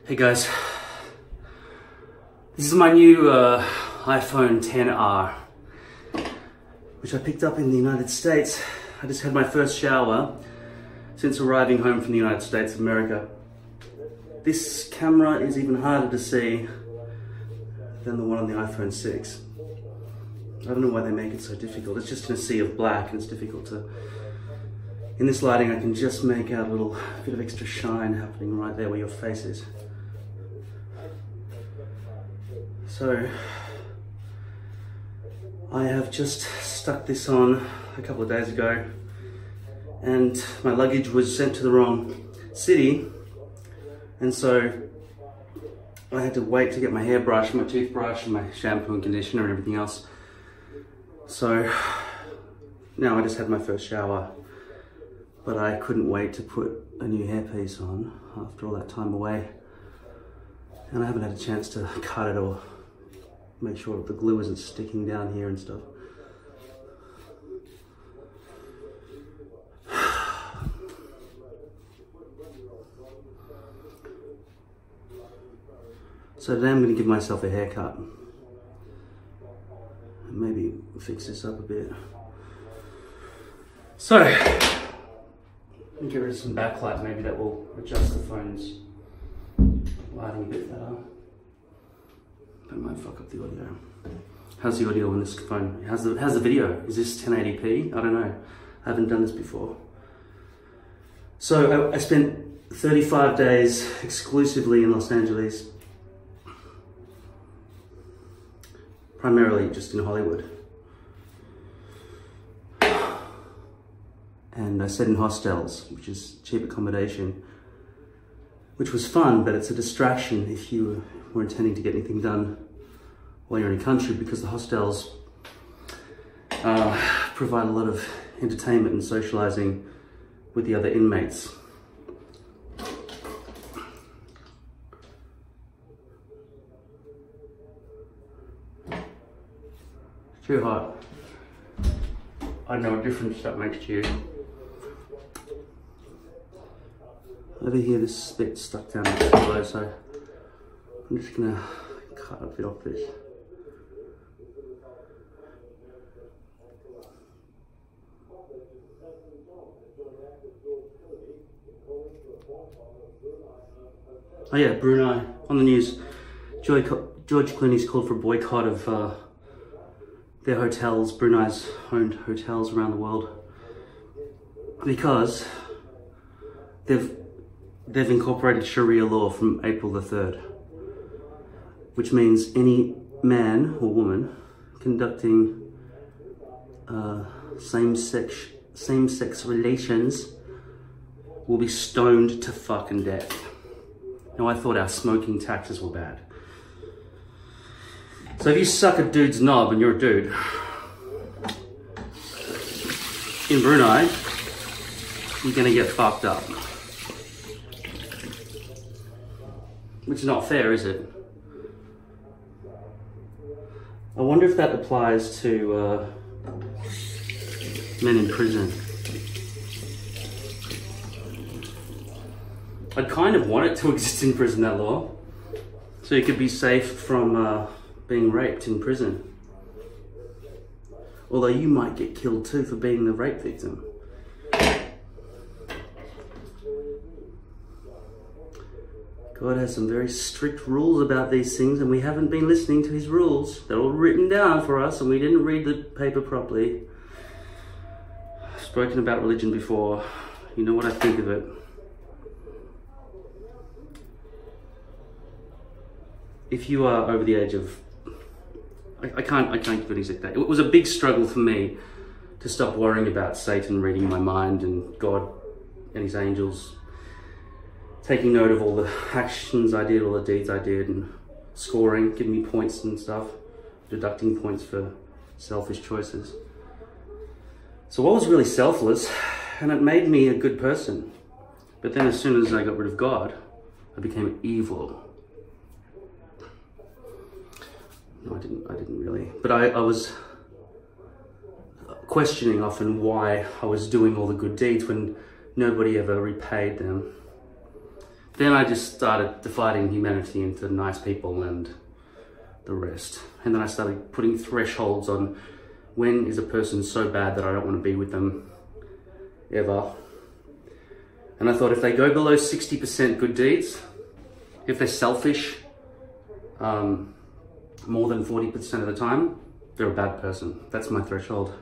Hey guys, this is my new iPhone XR, which I picked up in the United States. I just had my first shower since arriving home from the United States of America. This camera is even harder to see than the one on the iPhone 6. I don't know why they make it so difficult. It's just in a sea of black and it's difficult to... In this lighting I can just make out a little bit of extra shine happening right there where your face is. So, I have just stuck this on a couple of days ago and my luggage was sent to the wrong city, and so I had to wait to get my hairbrush, my toothbrush and my shampoo and conditioner and everything else. So now I just had my first shower, but I couldn't wait to put a new hairpiece on after all that time away, and I haven't had a chance to cut it or make sure that the glue isn't sticking down here and stuff. So today I'm going to give myself a haircut and maybe fix this up a bit. So, get rid of some backlight, maybe that will adjust the phone's lighting a bit better. That might fuck up the audio. How's the audio on this phone? How's the video? Is this 1080p? I don't know. I haven't done this before. So I spent 35 days exclusively in Los Angeles. Primarily just in Hollywood. And I stayed in hostels, which is cheap accommodation, which was fun, but it's a distraction if you were intending to get anything done while you're in a country, because the hostels provide a lot of entertainment and socializing with the other inmates. Too hot. I don't know what difference that makes to you. Over here, this bit's stuck down a bit below, so I'm just gonna cut a bit off this. Oh yeah, Brunei, on the news. George Clooney's called for a boycott of their hotels, Brunei's owned hotels around the world, because they've incorporated Sharia law from April the 3rd, which means any man or woman conducting same-sex relations will be stoned to fucking death. Now, I thought our smoking taxes were bad. So if you suck a dude's knob and you're a dude, in Brunei, you're gonna get fucked up. Which is not fair, is it? I wonder if that applies to men in prison. I kind of want it to exist in prison, that law, so you could be safe from being raped in prison. Although you might get killed too for being the rape victim. God has some very strict rules about these things, and we haven't been listening to his rules. They're all written down for us and we didn't read the paper properly. I've spoken about religion before. You know what I think of it. If you are over the age of... I can't give an exact date. It was a big struggle for me to stop worrying about Satan reading my mind and God and his angels taking note of all the actions I did, all the deeds I did, and scoring, giving me points and stuff, deducting points for selfish choices. So I was really selfless, and it made me a good person. But then as soon as I got rid of God, I became evil. No, I didn't really. But I was questioning often why I was doing all the good deeds when nobody ever repaid them. then I just started dividing humanity into nice people and the rest. And then I started putting thresholds on when is a person so bad that I don't want to be with them ever. And I thought if they go below 60% good deeds, if they're selfish more than 40% of the time, they're a bad person. That's my threshold.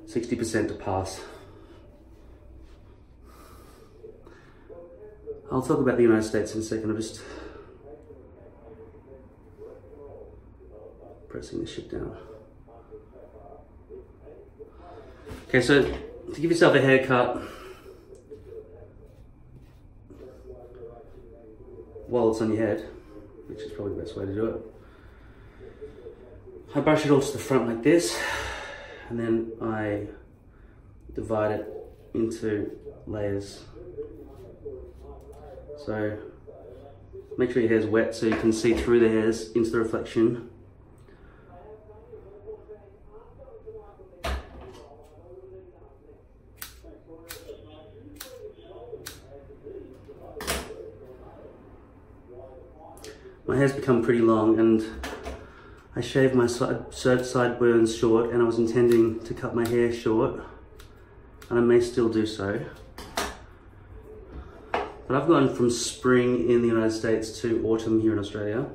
60% to pass. I'll talk about the United States in a second. I'm just pressing this shit down. Okay, so to give yourself a haircut while it's on your head, which is probably the best way to do it, I brush it all to the front like this, and then I divide it into layers. So make sure your hair's wet so you can see through the hairs into the reflection. My hair's become pretty long and I shaved my sideburns short, and I was intending to cut my hair short, and I may still do so. But I've gone from spring in the United States to autumn here in Australia,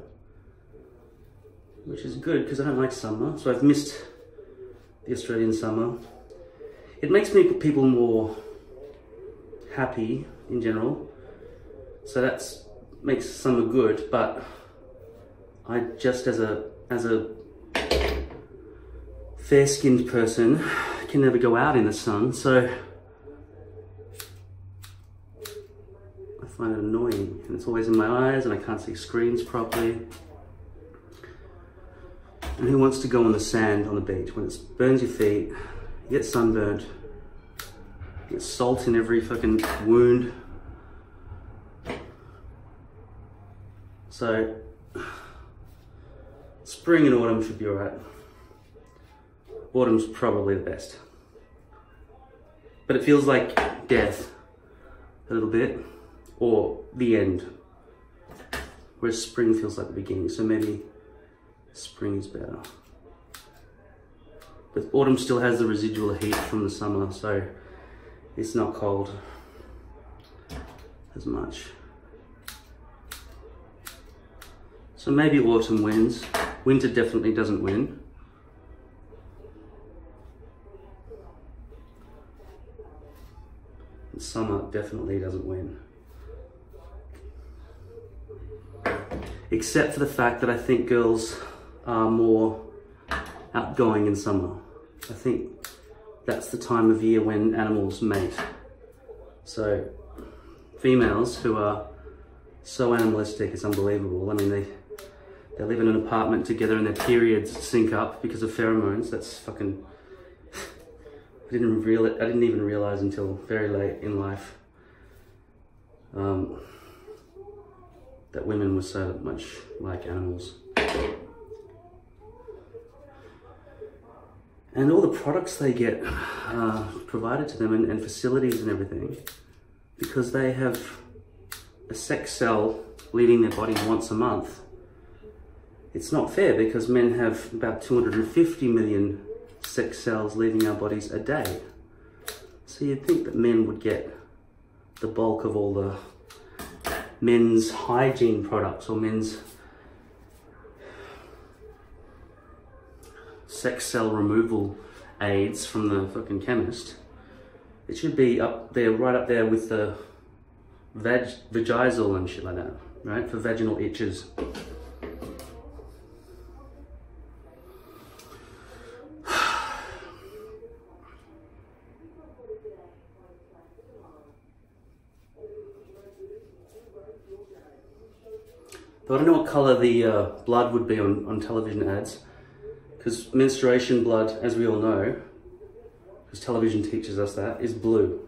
which is good because I don't like summer, so I've missed the Australian summer. It makes people more happy in general, so that makes summer good, but I just as a fair-skinned person can never go out in the sun, so I find it annoying, and it's always in my eyes and I can't see screens properly. And who wants to go on the sand on the beach when it burns your feet, you get sunburned, you get salt in every fucking wound. So spring and autumn should be alright. Autumn's probably the best. But it feels like death a little bit, or the end. Whereas spring feels like the beginning, so maybe spring is better. But autumn still has the residual heat from the summer, so it's not cold as much. So maybe autumn wins. Winter definitely doesn't win. And summer definitely doesn't win. Except for the fact that I think girls are more outgoing in summer. I think that's the time of year when animals mate. So females who are so animalistic, it's unbelievable. I mean, they live in an apartment together and their periods sync up because of pheromones. That's fucking... I didn't even realize until very late in life that women were so much like animals. And all the products they get provided to them, and facilities and everything, because they have a sex cell leaving their body once a month. It's not fair because men have about 250 million sex cells leaving our bodies a day. So you'd think that men would get the bulk of all the men's hygiene products or men's sex cell removal aids from the fucking chemist. It should be up there, right up there with the Vagisil and shit like that, right? For vaginal itches. But I don't know what colour the blood would be on television ads, because menstruation blood, as we all know, because television teaches us that, is blue.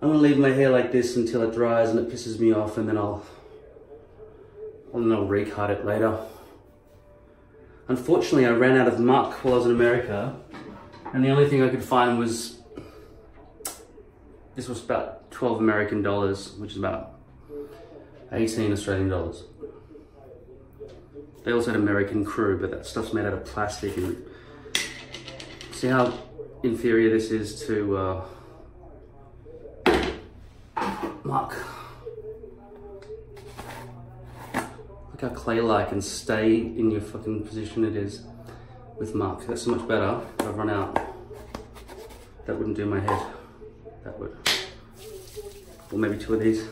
I'm going to leave my hair like this until it dries and it pisses me off, and then I'll recut it later. Unfortunately, I ran out of muck while I was in America, and the only thing I could find was this was about 12 American dollars, which is about 18 Australian dollars. They also had American crew, but that stuff's made out of plastic. And see how inferior this is to muck. Look how clay-like and stay in your fucking position it is with muck. That's so much better. I've run out. That wouldn't do my head. That would. Or maybe two of these.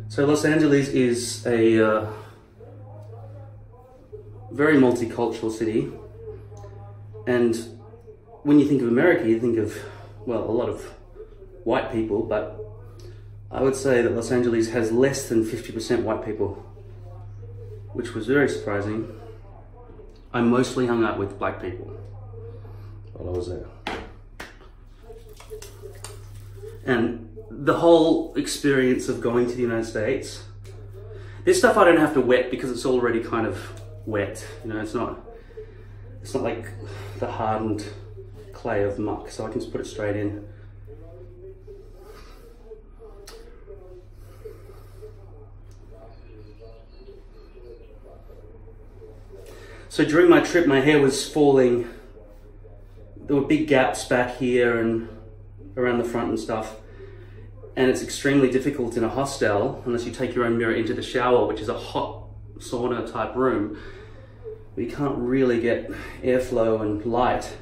So Los Angeles is a very multicultural city, and when you think of America, you think of, well, a lot of white people, but I would say that Los Angeles has less than 50% white people, which was very surprising. I mostly hung out with black people while I was there. And the whole experience of going to the United States, this stuff I don't have to wet because it's already kind of wet. You know, it's not like the hardened clay of muck, so I can just put it straight in. So during my trip, my hair was falling. There were big gaps back here and around the front and stuff. And it's extremely difficult in a hostel, unless you take your own mirror into the shower, which is a hot sauna type room. You can't really get airflow and light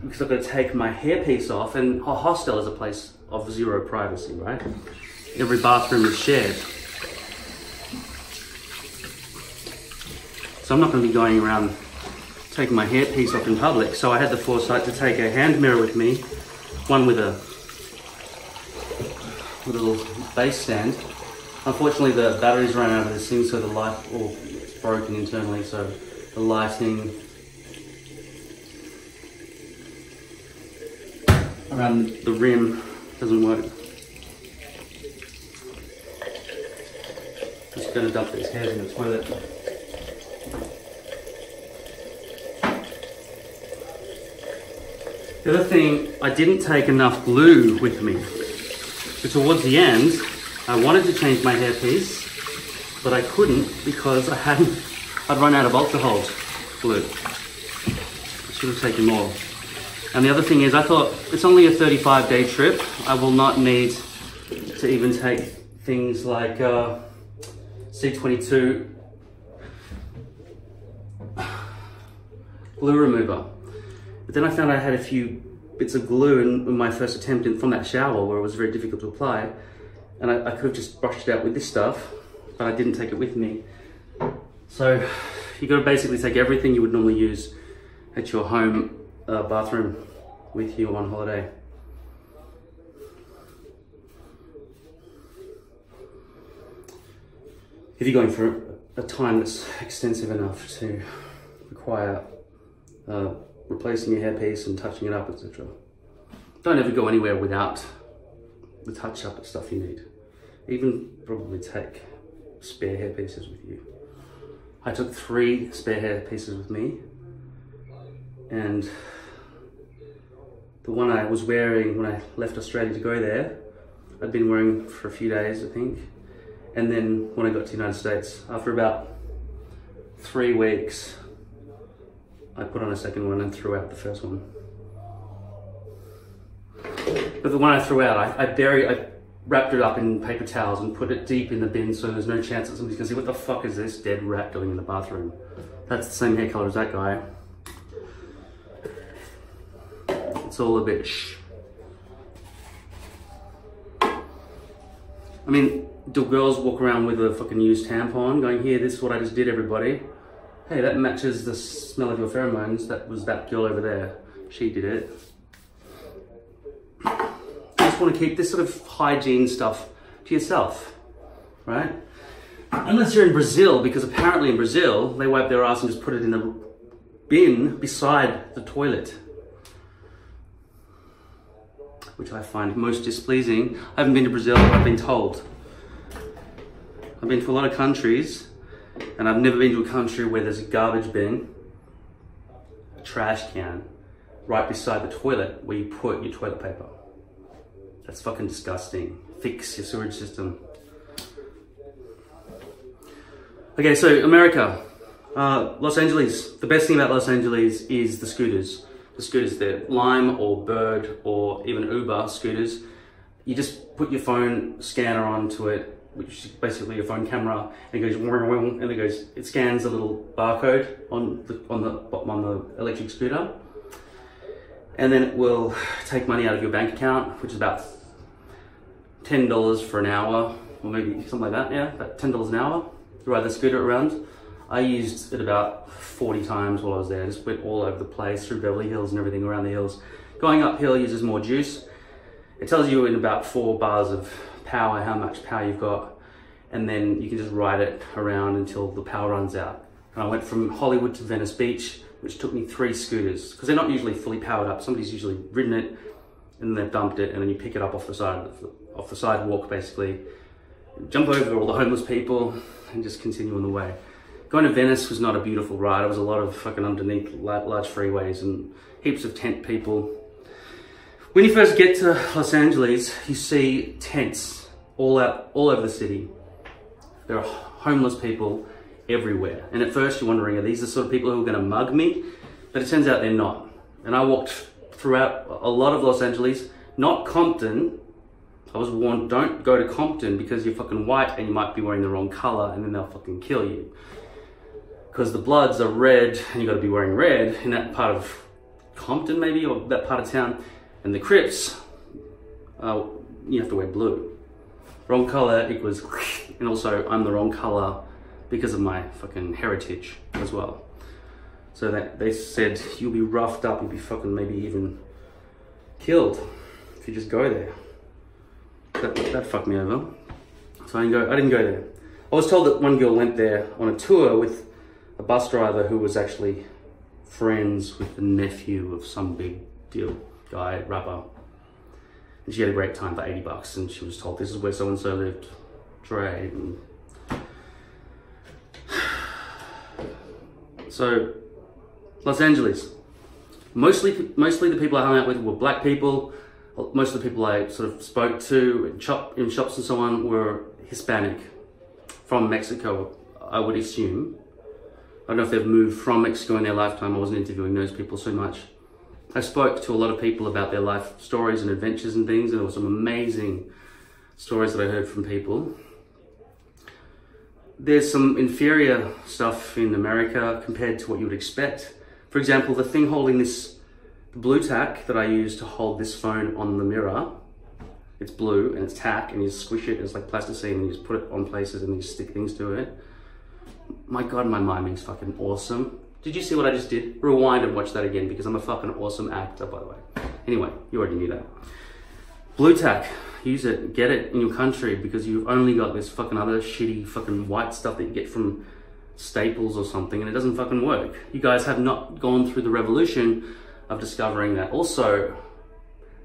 because I've got to take my hairpiece off, and a hostel is a place of zero privacy, right? Every bathroom is shared. So I'm not going to be going around taking my hairpiece off in public. So I had the foresight to take a hand mirror with me, one with a little base stand. Unfortunately, the batteries ran out of this thing, so the light, or it's broken internally, so the lighting around the rim doesn't work. Just going to dump these hairs in the toilet. The other thing, I didn't take enough glue with me. So towards the end, I wanted to change my hairpiece, but I couldn't because I'd run out of alcohol glue. I should have taken more. And the other thing is, I thought it's only a 35-day trip. I will not need to even take things like C22 glue remover. But then I found I had a few bits of glue in my first attempt from that shower where it was very difficult to apply. And I could have just brushed it out with this stuff, but I didn't take it with me. So you got to basically take everything you would normally use at your home bathroom with you on holiday. If you're going for a time that's extensive enough to require replacing your hairpiece and touching it up, etc. Don't ever go anywhere without the touch-up stuff you need. Even probably take spare hair pieces with you. I took 3 spare hair pieces with me, and the one I was wearing when I left Australia to go there, I'd been wearing for a few days, I think. And then when I got to the United States, after about 3 weeks, I put on a second one and threw out the first one. But the one I threw out, I wrapped it up in paper towels and put it deep in the bin so there's no chance that somebody's gonna see, what the fuck is this dead rat doing in the bathroom? That's the same hair color as that guy. It's all a bit shh. I mean, do girls walk around with a fucking used tampon going, here, this is what I just did, everybody? Hey, that matches the smell of your pheromones. That was that girl over there. She did it. You just want to keep this sort of hygiene stuff to yourself, right? Unless you're in Brazil, because apparently in Brazil, they wipe their ass and just put it in the bin beside the toilet, which I find most displeasing. I haven't been to Brazil, but I've been told. I've been to a lot of countries, and I've never been to a country where there's a garbage bin trash can right beside the toilet where you put your toilet paper. That's fucking disgusting. Fix your sewage system. Okay, so America, Los Angeles. The best thing about Los Angeles is the scooters. The scooters, they're Lime or Bird or even Uber scooters. You just put your phone scanner onto it, which is basically your phone camera, and it goes, and it scans a little barcode on the electric scooter, and then it will take money out of your bank account, which is about $10 for an hour, or maybe something like that. Yeah, about $10 an hour to ride the scooter around. I used it about 40 times while I was there. I just went all over the place through Beverly Hills and everything around the hills. Going uphill uses more juice. It tells you in about 4 bars of power how much power you've got, and then you can just ride it around until the power runs out. And I went from Hollywood to Venice Beach, which took me 3 scooters, because they're not usually fully powered up. Somebody's usually ridden it and they've dumped it, and then you pick it up off the sidewalk basically, jump over all the homeless people and just continue on the way. Going to Venice was not a beautiful ride. It was a lot of fucking underneath large freeways and heaps of tent people. When you first get to Los Angeles, you see tents all over the city. There are homeless people everywhere. And at first you're wondering, are these the sort of people who are gonna mug me? But it turns out they're not. And I walked throughout a lot of Los Angeles, not Compton. I was warned, don't go to Compton because you're fucking white and you might be wearing the wrong color and then they'll fucking kill you. Because the Bloods are red and you gotta be wearing red in that part of Compton maybe, or that part of town. And the Crips, you have to wear blue. Wrong color equals, and also I'm the wrong color because of my fucking heritage as well. So that they said, you'll be roughed up, you'll be fucking maybe even killed if you just go there. That fucked me over. So I didn't go there. I was told that one girl went there on a tour with a bus driver who was actually friends with the nephew of some big deal guy, rapper. And she had a great time for 80 bucks, and she was told this is where so-and-so lived, Dre. And so, Los Angeles. Mostly the people I hung out with were black people. Most of the people I sort of spoke to in shops and so on were Hispanic, from Mexico, I would assume. I don't know if they've moved from Mexico in their lifetime. I wasn't interviewing those people so much. I spoke to a lot of people about their life stories and adventures and things, and there were some amazing stories that I heard from people. There's some inferior stuff in America compared to what you would expect. For example, the thing holding this, the blue tack that I use to hold this phone on the mirror, it's blue and it's tack, and you squish it, it's like plasticine, and you just put it on places and you stick things to it. My God, my miming's fucking awesome. Did you see what I just did? Rewind and watch that again, because I'm a fucking awesome actor, by the way. Anyway, you already knew that. Blue tack, use it, get it in your country, because you've only got this fucking other shitty fucking white stuff that you get from Staples or something, and it doesn't fucking work. You guys have not gone through the revolution of discovering that. Also,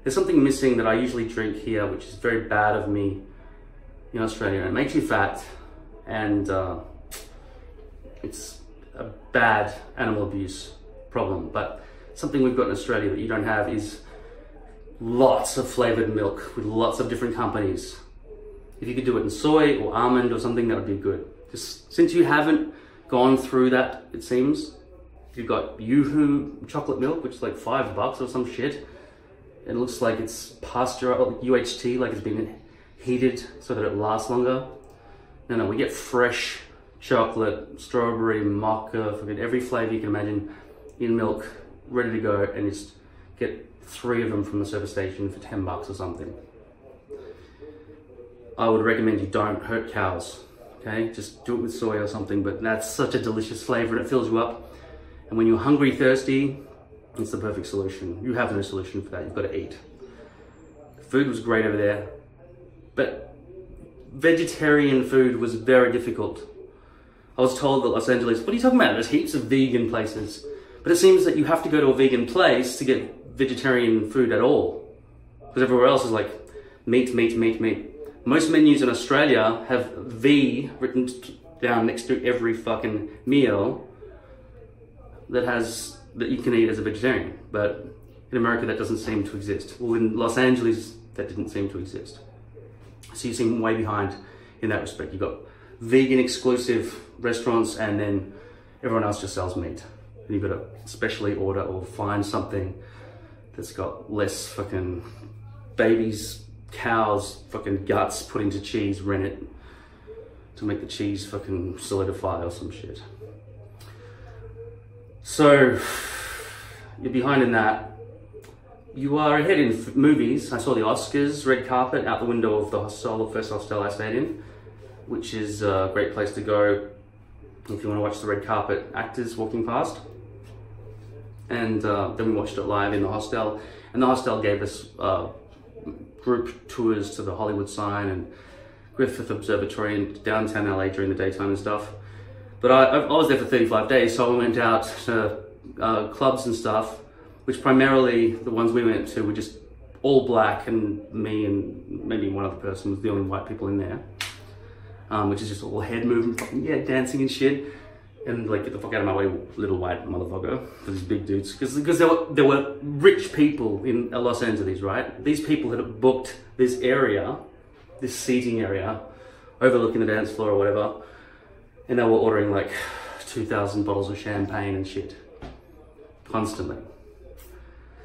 there's something missing that I usually drink here, which is very bad of me in Australia. It makes you fat, and it's a bad animal abuse problem. But something we've got in Australia that you don't have is lots of flavored milk with lots of different companies. If you could do it in soy or almond or something, that would be good. Just since you haven't gone through that, it seems, you've got Yoo-hoo chocolate milk, which is like $5 or some shit. It looks like it's pasture, UHT, like it's been heated so that it lasts longer. No, we get fresh chocolate, strawberry, mocha, every flavor you can imagine in milk, ready to go, and just get 3 of them from the service station for $10 or something. I would recommend you don't hurt cows, okay? Just do it with soy or something, but that's such a delicious flavor and it fills you up. And when you're hungry, thirsty, it's the perfect solution. You have no solution for that, you've got to eat. Food was great over there, but vegetarian food was very difficult. I was told that Los Angeles, what are you talking about? There's heaps of vegan places. But it seems that you have to go to a vegan place to get vegetarian food at all. Because everywhere else is like meat, meat, meat, meat. Most menus in Australia have V written down next to every fucking meal that has that you can eat as a vegetarian, but in America that doesn't seem to exist. Well, in Los Angeles that didn't seem to exist. So you seem way behind in that respect. You've got vegan exclusive restaurants, and then everyone else just sells meat. And you've got to specially order or find something that's got less fucking babies, cows, fucking guts put into cheese, rennet to make the cheese fucking solidify or some shit. So you're behind in that. You are ahead in movies. I saw the Oscars red carpet out the window of the hostel, the first hostel I stayed in, which is a great place to go if you want to watch the red carpet actors walking past. And then we watched it live in the hostel, and the hostel gave us group tours to the Hollywood sign and Griffith Observatory in downtown LA during the daytime and stuff. But I was there for 35 days, so I went out to clubs and stuff, which primarily the ones we went to were just all black, and me and maybe one other person was the only white people in there, which is just all head moving, yeah, dancing and shit. And like, get the fuck out of my way, little white motherfucker, for these big dudes. Because there were rich people in Los Angeles, right? These people had booked this area, this seating area, overlooking the dance floor or whatever, and they were ordering like 2,000 bottles of champagne and shit, constantly.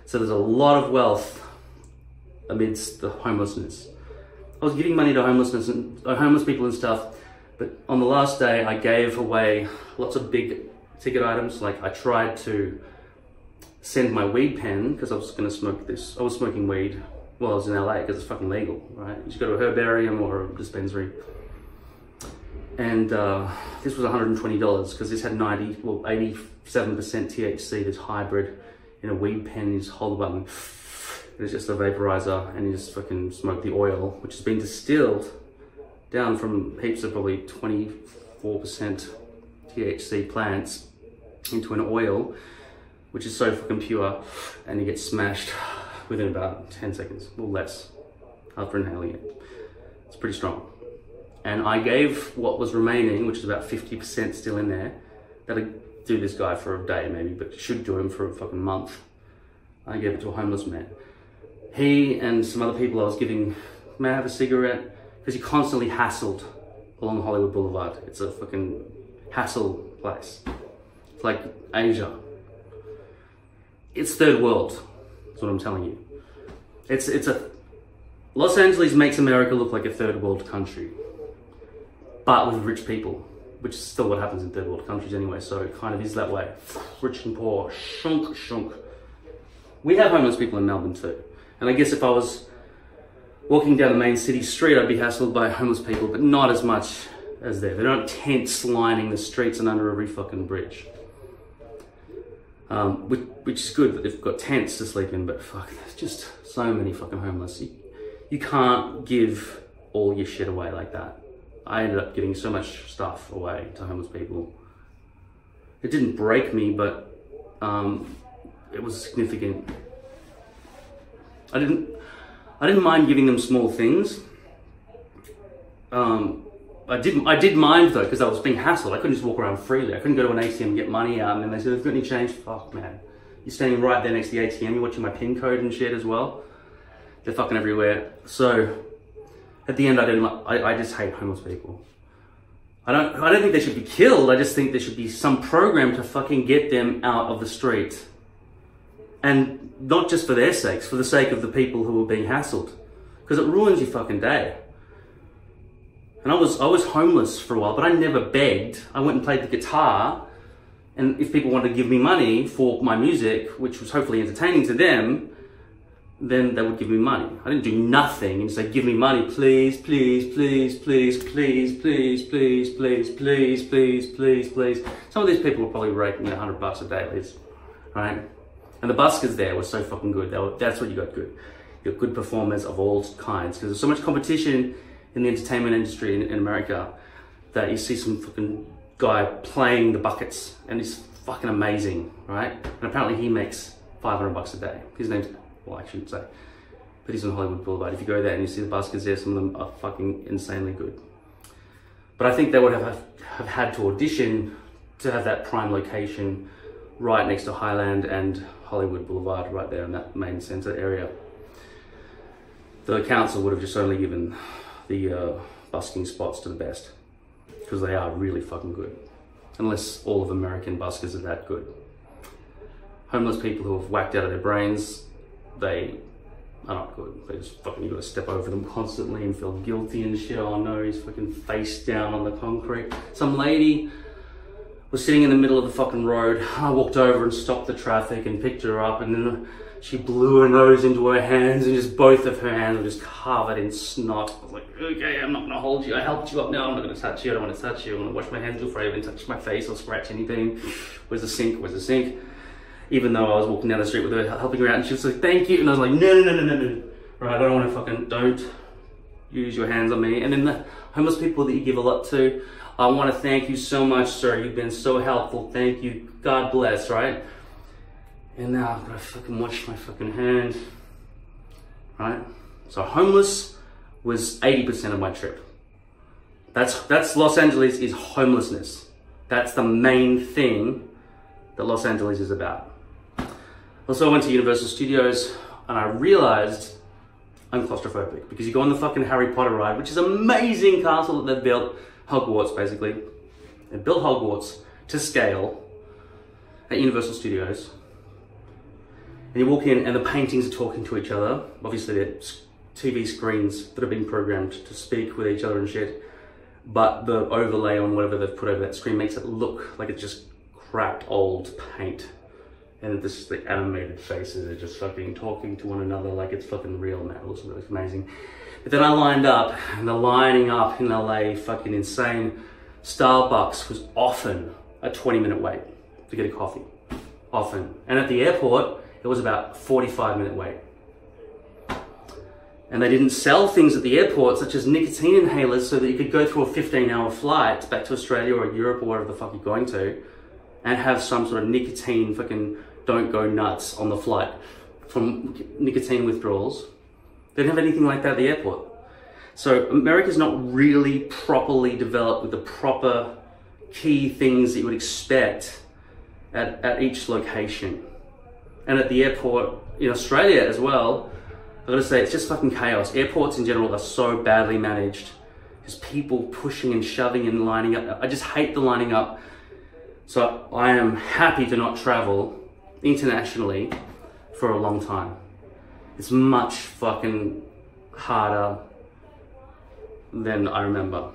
So there's a lot of wealth amidst the homelessness. I was giving money to homeless people and stuff, but on the last day I gave away lots of big ticket items. Like, I tried to send my weed pen, because I was going to smoke this. I was smoking weed while I was in LA, because it's fucking legal, right? You just go to a herbarium or a dispensary. And this was $120, because this had 87% THC, this hybrid in a weed pen. You just hold the button, it's just a vaporizer, and you just fucking smoke the oil, which has been distilled down from heaps of probably 24% THC plants into an oil, which is so fucking pure, and you get smashed within about 10 seconds, or less, after inhaling it. It's pretty strong. And I gave what was remaining, which is about 50% still in there. That'd do this guy for a day maybe, but should do him for a fucking month. I gave it to a homeless man. He and some other people I was giving, may I have a cigarette? Because he constantly hassled along Hollywood Boulevard. It's a fucking hassle place. It's like Asia. It's third world, that's what I'm telling you. Los Angeles makes America look like a third world country, but with rich people, which is still what happens in third world countries anyway, so it kind of is that way. Rich and poor, shunk, shunk. We have homeless people in Melbourne too. And I guess if I was walking down the main city street, I'd be hassled by homeless people, but not as much as there. They're not tents lining the streets and under every fucking bridge. Which is good that they've got tents to sleep in, but fuck, there's just so many fucking homeless. You can't give all your shit away like that. I ended up giving so much stuff away to homeless people. It didn't break me, but it was significant. I didn't mind giving them small things. I did mind though, because I was being hassled. I couldn't just walk around freely. I couldn't go to an ATM and get money out, and then they said, "Have you got any change?" Fuck, man. You're standing right there next to the ATM, you're watching my PIN code and shit as well. They're fucking everywhere. So at the end, I just hate homeless people. I don't think they should be killed. I just think there should be some program to fucking get them out of the street. And not just for their sakes, for the sake of the people who are being hassled. Because it ruins your fucking day. And I was homeless for a while, but I never begged. I went and played the guitar, and if people wanted to give me money for my music, which was hopefully entertaining to them, then they would give me money. I didn't do nothing and say, "Give me money, please, please, please, please, please, please, please, please, please, please, please, please." Some of these people were probably raking $100 a day at least, right? And the buskers there were so fucking good. That's what you got good. You got good performers of all kinds, because there's so much competition in the entertainment industry in America that you see some fucking guy playing the buckets, and he's fucking amazing, right? And apparently he makes $500 a day. His name's, well, I shouldn't say, but he's on Hollywood Boulevard. If you go there and you see the buskers there, some of them are fucking insanely good. But I think they would have had to audition to have that prime location right next to Highland and Hollywood Boulevard, right there in that main center area. The council would have just only given the busking spots to the best, because they are really fucking good. Unless all of American buskers are that good. Homeless people who have whacked out of their brains, they are not good. They just fucking, you gotta step over them constantly and feel guilty and shit. Oh no, he's fucking face down on the concrete. Some lady was sitting in the middle of the fucking road. I walked over and stopped the traffic and picked her up, and then she blew her nose into her hands, and just both of her hands were just covered in snot. I was like, okay, I'm not gonna hold you. I helped you up now. I'm not gonna touch you. I don't want to touch you. I'm gonna wash my hands before I even touch my face or scratch anything. Where's the sink? Where's the sink? Even though I was walking down the street with her, helping her out, and she was like, thank you. And I was like, no. Right, I don't want to fucking, don't use your hands on me. And then the homeless people that you give a lot to, I want to thank you so much, sir. You've been so helpful. Thank you. God bless, right? And now I've got to fucking wash my fucking hand, right? So homeless was 80% of my trip. That's Los Angeles is homelessness. That's the main thing that Los Angeles is about. Also, I went to Universal Studios and I realized I'm claustrophobic, because you go on the fucking Harry Potter ride, which is an amazing castle that they've built, Hogwarts basically. They built Hogwarts to scale at Universal Studios. And you walk in and the paintings are talking to each other. Obviously they're TV screens that have been programmed to speak with each other and shit. But the overlay on whatever they've put over that screen makes it look like it's just cracked old paint. And this, the animated faces are just fucking talking to one another like it's fucking real, man. It looks really amazing. But then I lined up, and the lining up in LA, fucking insane. Starbucks was often a 20-minute wait to get a coffee. Often. And at the airport, it was about 45-minute wait. And they didn't sell things at the airport, such as nicotine inhalers, so that you could go through a 15-hour flight back to Australia or Europe or wherever the fuck you're going to, and have some sort of nicotine fucking don't go nuts on the flight from nicotine withdrawals. They didn't have anything like that at the airport. So America's not really properly developed with the proper key things that you would expect at each location. And at the airport in Australia as well, I've got to say, it's just fucking chaos. Airports in general are so badly managed. Just people pushing and shoving and lining up. I just hate the lining up. So I am happy to not travel internationally for a long time. It's much fucking harder than I remember.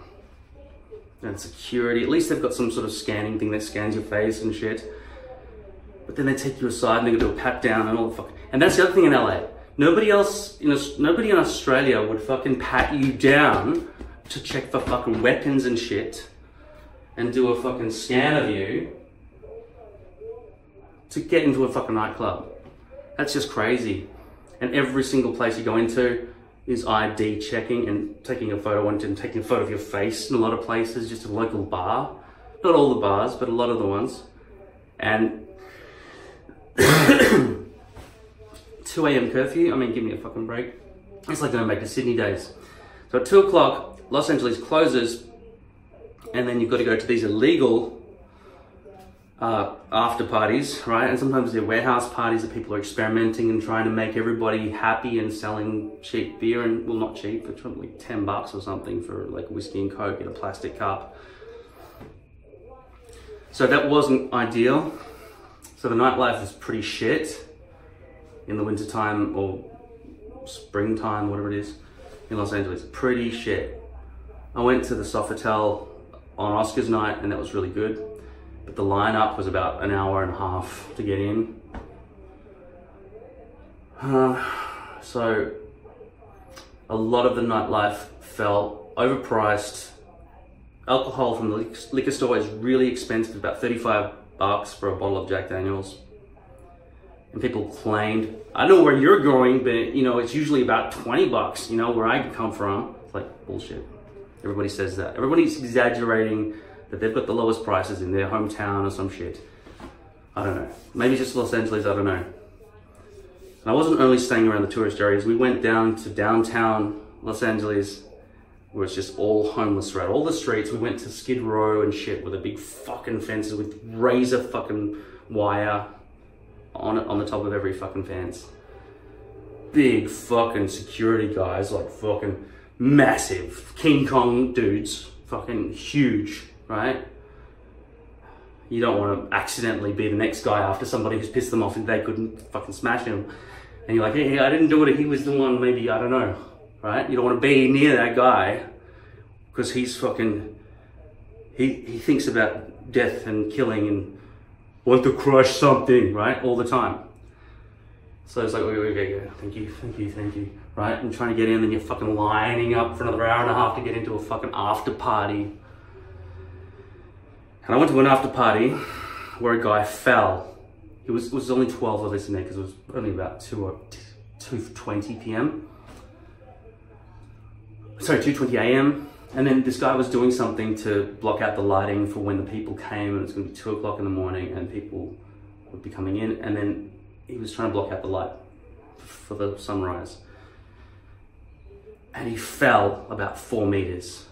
And security, at least they've got some sort of scanning thing that scans your face and shit. But then they take you aside and they do a pat down and all the fuck. And that's the other thing in LA. Nobody else, nobody in Australia would fucking pat you down to check for fucking weapons and shit and do a fucking scan of you to get into a fucking nightclub. That's just crazy. And every single place you go into is ID checking and taking a photo and taking a photo of your face in a lot of places, just a local bar. Not all the bars, but a lot of the ones. And 2 a.m. curfew, I mean, give me a fucking break. It's like going back to Sydney days. So at 2 o'clock, Los Angeles closes, and then you've got to go to these illegal after parties, right? And sometimes they're warehouse parties that people are experimenting and trying to make everybody happy and selling cheap beer, and well, not cheap, but probably $10 or something for like whiskey and Coke in a plastic cup. So that wasn't ideal. So the nightlife was pretty shit in the wintertime or springtime, whatever it is, in Los Angeles. Pretty shit. I went to the Sofitel on Oscars night, and that was really good. But the lineup was about an hour and a half to get in. So a lot of the nightlife felt overpriced. Alcohol from the liquor store is really expensive, about $35 for a bottle of Jack Daniels. And people claimed, I don't know where you're going, but it's usually about $20, where I come from. It's like bullshit. Everybody says that. Everybody's exaggerating that they've got the lowest prices in their hometown or some shit. I don't know. Maybe just Los Angeles, I don't know. And I wasn't only staying around the tourist areas. We went down to downtown Los Angeles, where it's just all homeless throughout all the streets. We went to Skid Row and shit with the big fucking fences with razor fucking wire on the top of every fucking fence. Big fucking security guys, like fucking massive King Kong dudes, fucking huge, right? You don't want to accidentally be the next guy after somebody who's pissed them off and they couldn't fucking smash him. And you're like, hey, I didn't do it, he was the one, maybe, I don't know, right? You don't want to be near that guy because he's fucking, he thinks about death and killing and want to crush something, right? All the time. So it's like, okay, thank you, right? And trying to get in, and you're fucking lining up for another hour and a half to get into a fucking after party. And I went to an after party where a guy fell. It was only 12 of us in there because it was only about 2:20 p.m. Sorry, 2:20 a.m. And then this guy was doing something to block out the lighting for when the people came, and it was going to be 2 o'clock in the morning and people would be coming in, and then he was trying to block out the light for the sunrise. And he fell about 4 meters.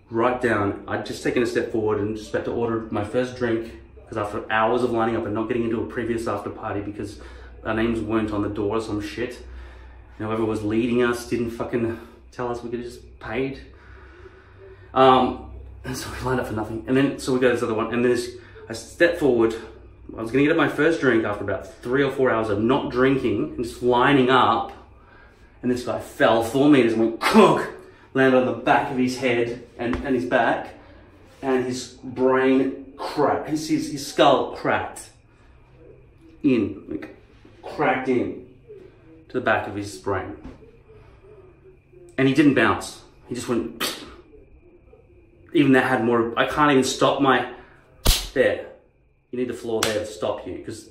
Right down. I'd just taken a step forward and just about to order my first drink, because after hours of lining up and not getting into a previous after party because our names weren't on the door or some shit, and whoever was leading us didn't fucking tell us we could have just paid. And so we lined up for nothing. And then, so we go to this other one, and then I stepped forward. I was gonna get my first drink after about 3 or 4 hours of not drinking and just lining up. And this guy fell 4 meters and went cook, landed on the back of his head and his back, and his brain cracked. His skull cracked in, like, cracked in to the back of his brain. And he didn't bounce. He just went. Even that had more. I can't even stop my. There. You need the floor there to stop you, because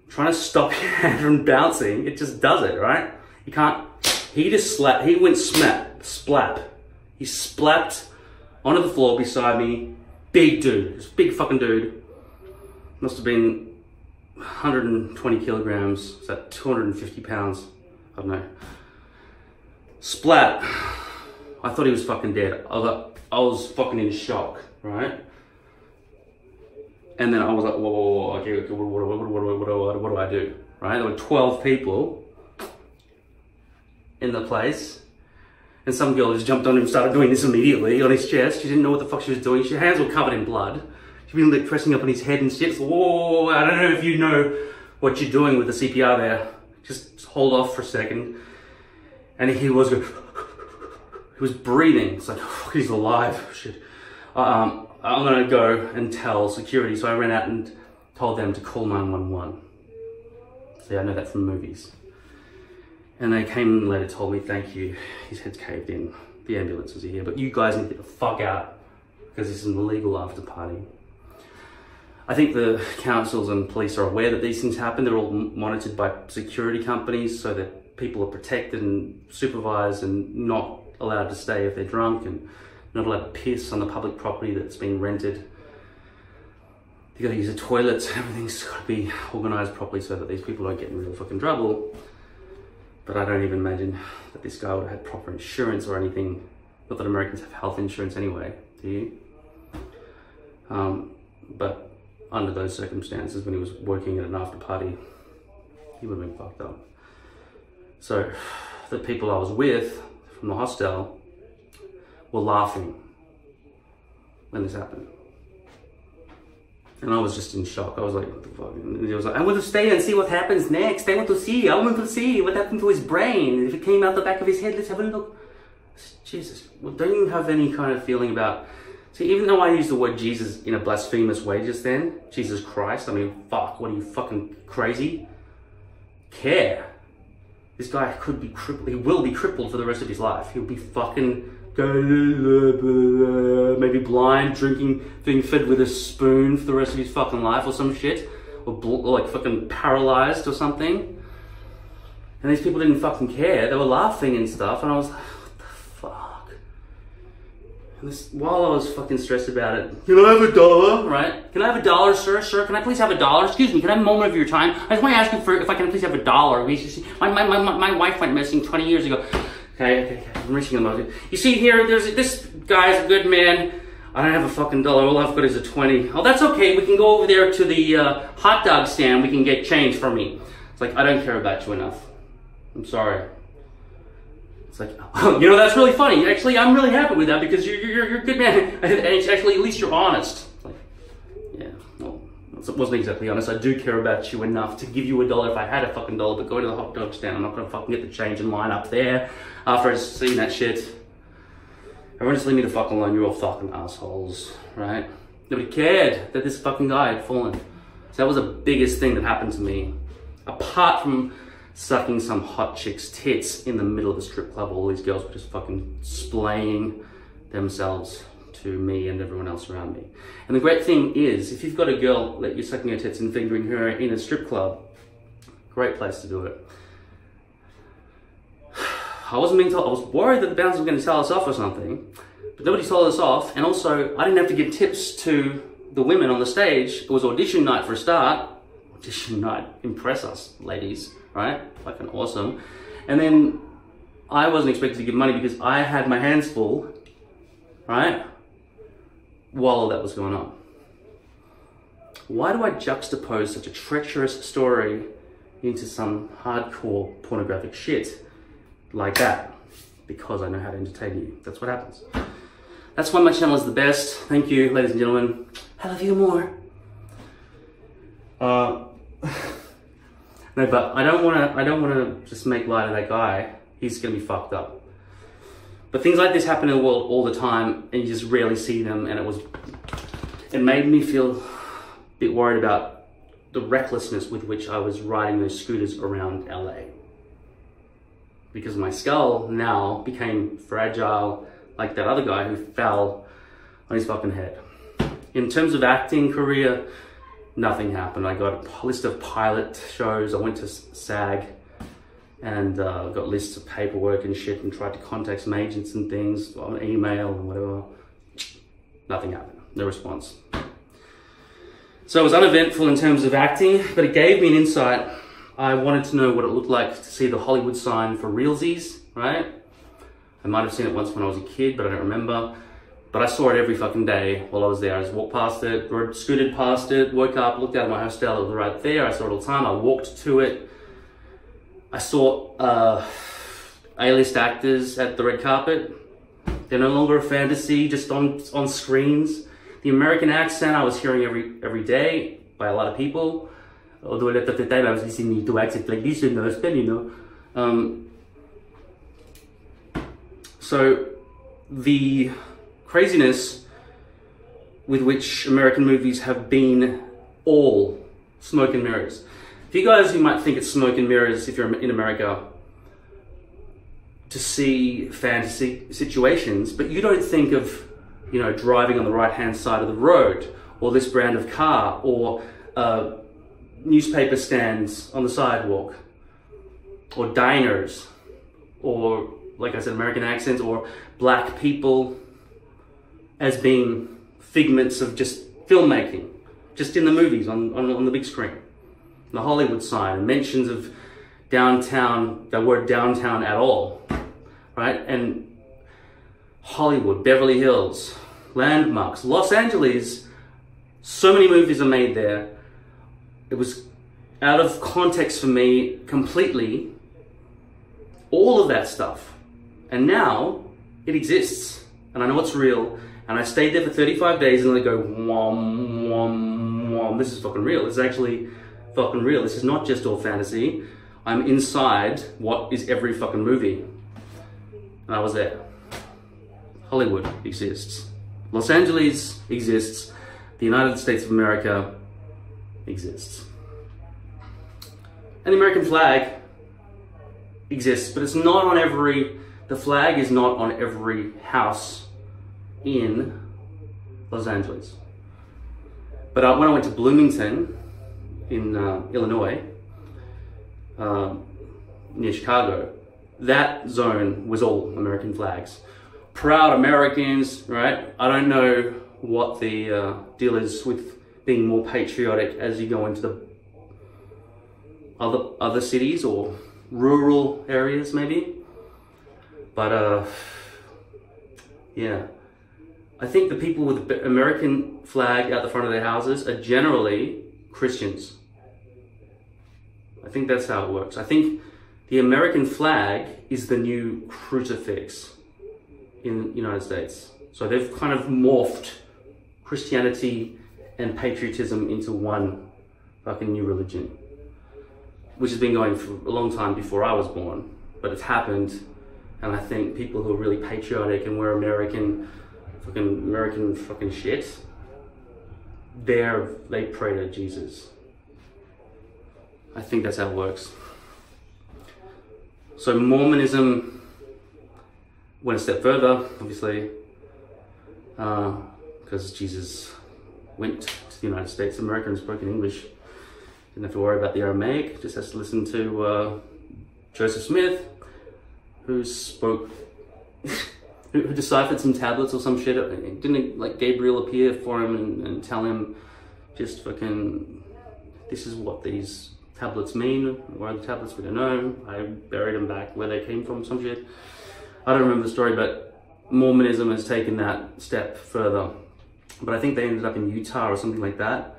trying to stop your hand from bouncing, it just does it, right? You can't. He just slapped. He went splap. He splapped onto the floor beside me. Big dude. This big fucking dude. Must have been 120 kilograms. Is that 250 pounds? I don't know. Splat. I thought he was fucking dead. I was fucking in shock, right? And then I was like, whoa, okay, what do I do, right? There were 12 people in the place, and some girl just jumped on him and started doing this immediately on his chest. She didn't know what the fuck she was doing. Her hands were covered in blood. She'd been like pressing up on his head and shit. So, whoa, I don't know if you know what you're doing with the CPR there. Just hold off for a second. And he was breathing. It's like, oh, he's alive. Shit. I'm gonna go and tell security. So I ran out and told them to call 911. See, I know that from movies. And they came and later told me, thank you, his head's caved in. The ambulances are here, but you guys need to get the fuck out, because this is an illegal after party. I think the councils and police are aware that these things happen. They're all monitored by security companies so that people are protected and supervised and not allowed to stay if they're drunk, and not allowed to piss on the public property that's been rented. You gotta use the toilets, everything's gotta be organised properly so that these people don't get in real fucking trouble. But I don't even imagine that this guy would have had proper insurance or anything. Not that Americans have health insurance anyway, do you? But under those circumstances, when he was working at an after party, he would have been fucked up. So the people I was with from the hostel were laughing when this happened. And I was just in shock. I was like, what the fuck? And he was like, I want to stay and see what happens next. I want to see what happened to his brain. If it came out the back of his head, let's have a look. Jesus, well, don't you have any kind of feeling about... See, even though I used the word Jesus in a blasphemous way just then, Jesus Christ, I mean, fuck, what are you, fucking crazy? Care. This guy could be crippled. He will be crippled for the rest of his life. He'll be fucking... maybe blind, drinking, being fed with a spoon for the rest of his fucking life or some shit, or like fucking paralyzed or something. And these people didn't fucking care. They were laughing and stuff, and I was like, what the fuck? And this, while I was fucking stressed about it, can I have $1, right? Can I have $1, sir? Sir, can I please have $1? Excuse me, can I have a moment of your time? I just want to ask you for if I can please have $1. My wife went missing 20 years ago. Okay, I'm reaching the motive. You see here, this guy's a good man. I don't have a fucking dollar, all I've got is a 20. Oh, that's okay, we can go over there to the hot dog stand, we can get change from me. It's like, I don't care about you enough. I'm sorry. It's like, oh, you know, that's really funny. Actually, I'm really happy with that because you're a good man. And it's actually, at least you're honest. It's like, yeah, well, it wasn't exactly honest. I do care about you enough to give you a dollar if I had a fucking dollar, but go to the hot dog stand. I'm not gonna fucking get the change and line up there after I've seen that shit. Everyone just leave me the fuck alone, you're all fucking assholes, right? Nobody cared that this fucking guy had fallen. So that was the biggest thing that happened to me. Apart from sucking some hot chick's tits in the middle of a strip club, all these girls were just fucking splaying themselves to me and everyone else around me. And the great thing is, if you've got a girl that you're sucking her tits and fingering her in a strip club, great place to do it. I wasn't being told, I was worried that the bouncers were going to tell us off or something, but nobody told us off, and also I didn't have to give tips to the women on the stage. It was audition night for a start. Audition night, impress us, ladies, right? Fucking awesome. And then I wasn't expected to give money because I had my hands full, right? While all that was going on. Why do I juxtapose such a treacherous story into some hardcore pornographic shit like that? Because I know how to entertain you. That's what happens. That's why my channel is the best. Thank you, ladies and gentlemen. I love you more. No, but I don't wanna just make light of that guy. He's gonna be fucked up. But things like this happen in the world all the time, and you just rarely see them, and it made me feel a bit worried about the recklessness with which I was riding those scooters around LA. Because my skull now became fragile like that other guy who fell on his fucking head. In terms of acting career, nothing happened. I got a list of pilot shows. I went to SAG and got lists of paperwork and shit and tried to contact some agents and things on email and whatever. Nothing happened. No response. So it was uneventful in terms of acting, but it gave me an insight. I wanted to know what it looked like to see the Hollywood sign for realsies, right? I might have seen it once when I was a kid, but I don't remember. But I saw it every fucking day while I was there. I just walked past it, scooted past it, woke up, looked out of my hostel, it was right there. I saw it all the time. I walked to it. I saw A-list actors at the red carpet. They're no longer a fantasy, just on screens. The American accent I was hearing every day by a lot of people. Although at the time I was listening to accent like this in Austin, you know. So the craziness with which American movies have been all smoke and mirrors. For you guys who might think it's smoke and mirrors if you're in America to see fantasy situations, but you don't think of, you know, driving on the right-hand side of the road, or this brand of car, or newspaper stands on the sidewalk, or diners, or, like I said, American accents, or black people as being figments of just filmmaking, just in the movies, on the big screen. The Hollywood sign, mentions of downtown, the word downtown at all, right? And Hollywood, Beverly Hills, landmarks, Los Angeles, so many movies are made there. It was out of context for me completely, all of that stuff. And now it exists, and I know it's real, and I stayed there for 35 days and I go, whom, whum, whum. This is fucking real. It's actually fucking real. This is not just all fantasy. I'm inside what is every fucking movie. And I was there. Hollywood exists. Los Angeles exists. The United States of America exists. And the American flag exists, but it's not on the flag is not on every house in Los Angeles. But when I went to Bloomington in Illinois, near Chicago, that zone was all American flags. Proud Americans, right? I don't know what the deal is with being more patriotic as you go into the other cities or rural areas maybe. But yeah, I think the people with the American flag out the front of their houses are generally Christians. I think that's how it works. I think the American flag is the new crucifix in the United States. So they've kind of morphed Christianity and patriotism into one fucking new religion, which has been going for a long time before I was born, but it's happened. And I think people who are really patriotic and wear American fucking shit, they pray to Jesus. I think that's how it works. So Mormonism went a step further, obviously, because Jesus went to the United States. Americans spoke in English. Didn't have to worry about the Aramaic, just has to listen to Joseph Smith, who spoke, who deciphered some tablets or some shit. Didn't like Gabriel appear for him and tell him just fucking, this is what these tablets mean? Where are the tablets? We don't know. I buried them back where they came from, some shit. I don't remember the story, but Mormonism has taken that step further. But I think they ended up in Utah or something like that.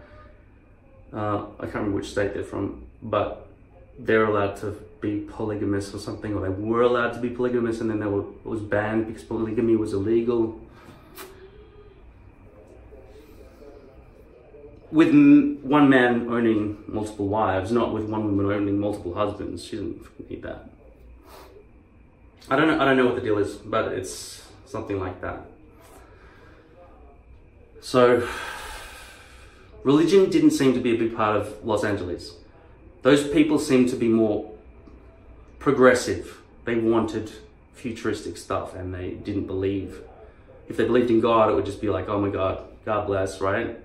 I can't remember which state they're from, but they're allowed to be polygamous or something, or they were allowed to be polygamous, and then it was banned because polygamy was illegal. With one man owning multiple wives, not with one woman owning multiple husbands. She doesn't need that. I don't know what the deal is, but it's something like that. So, religion didn't seem to be a big part of Los Angeles. Those people seemed to be more progressive. They wanted futuristic stuff, and they didn't believe. If they believed in God, it would just be like, oh my God, God bless, right?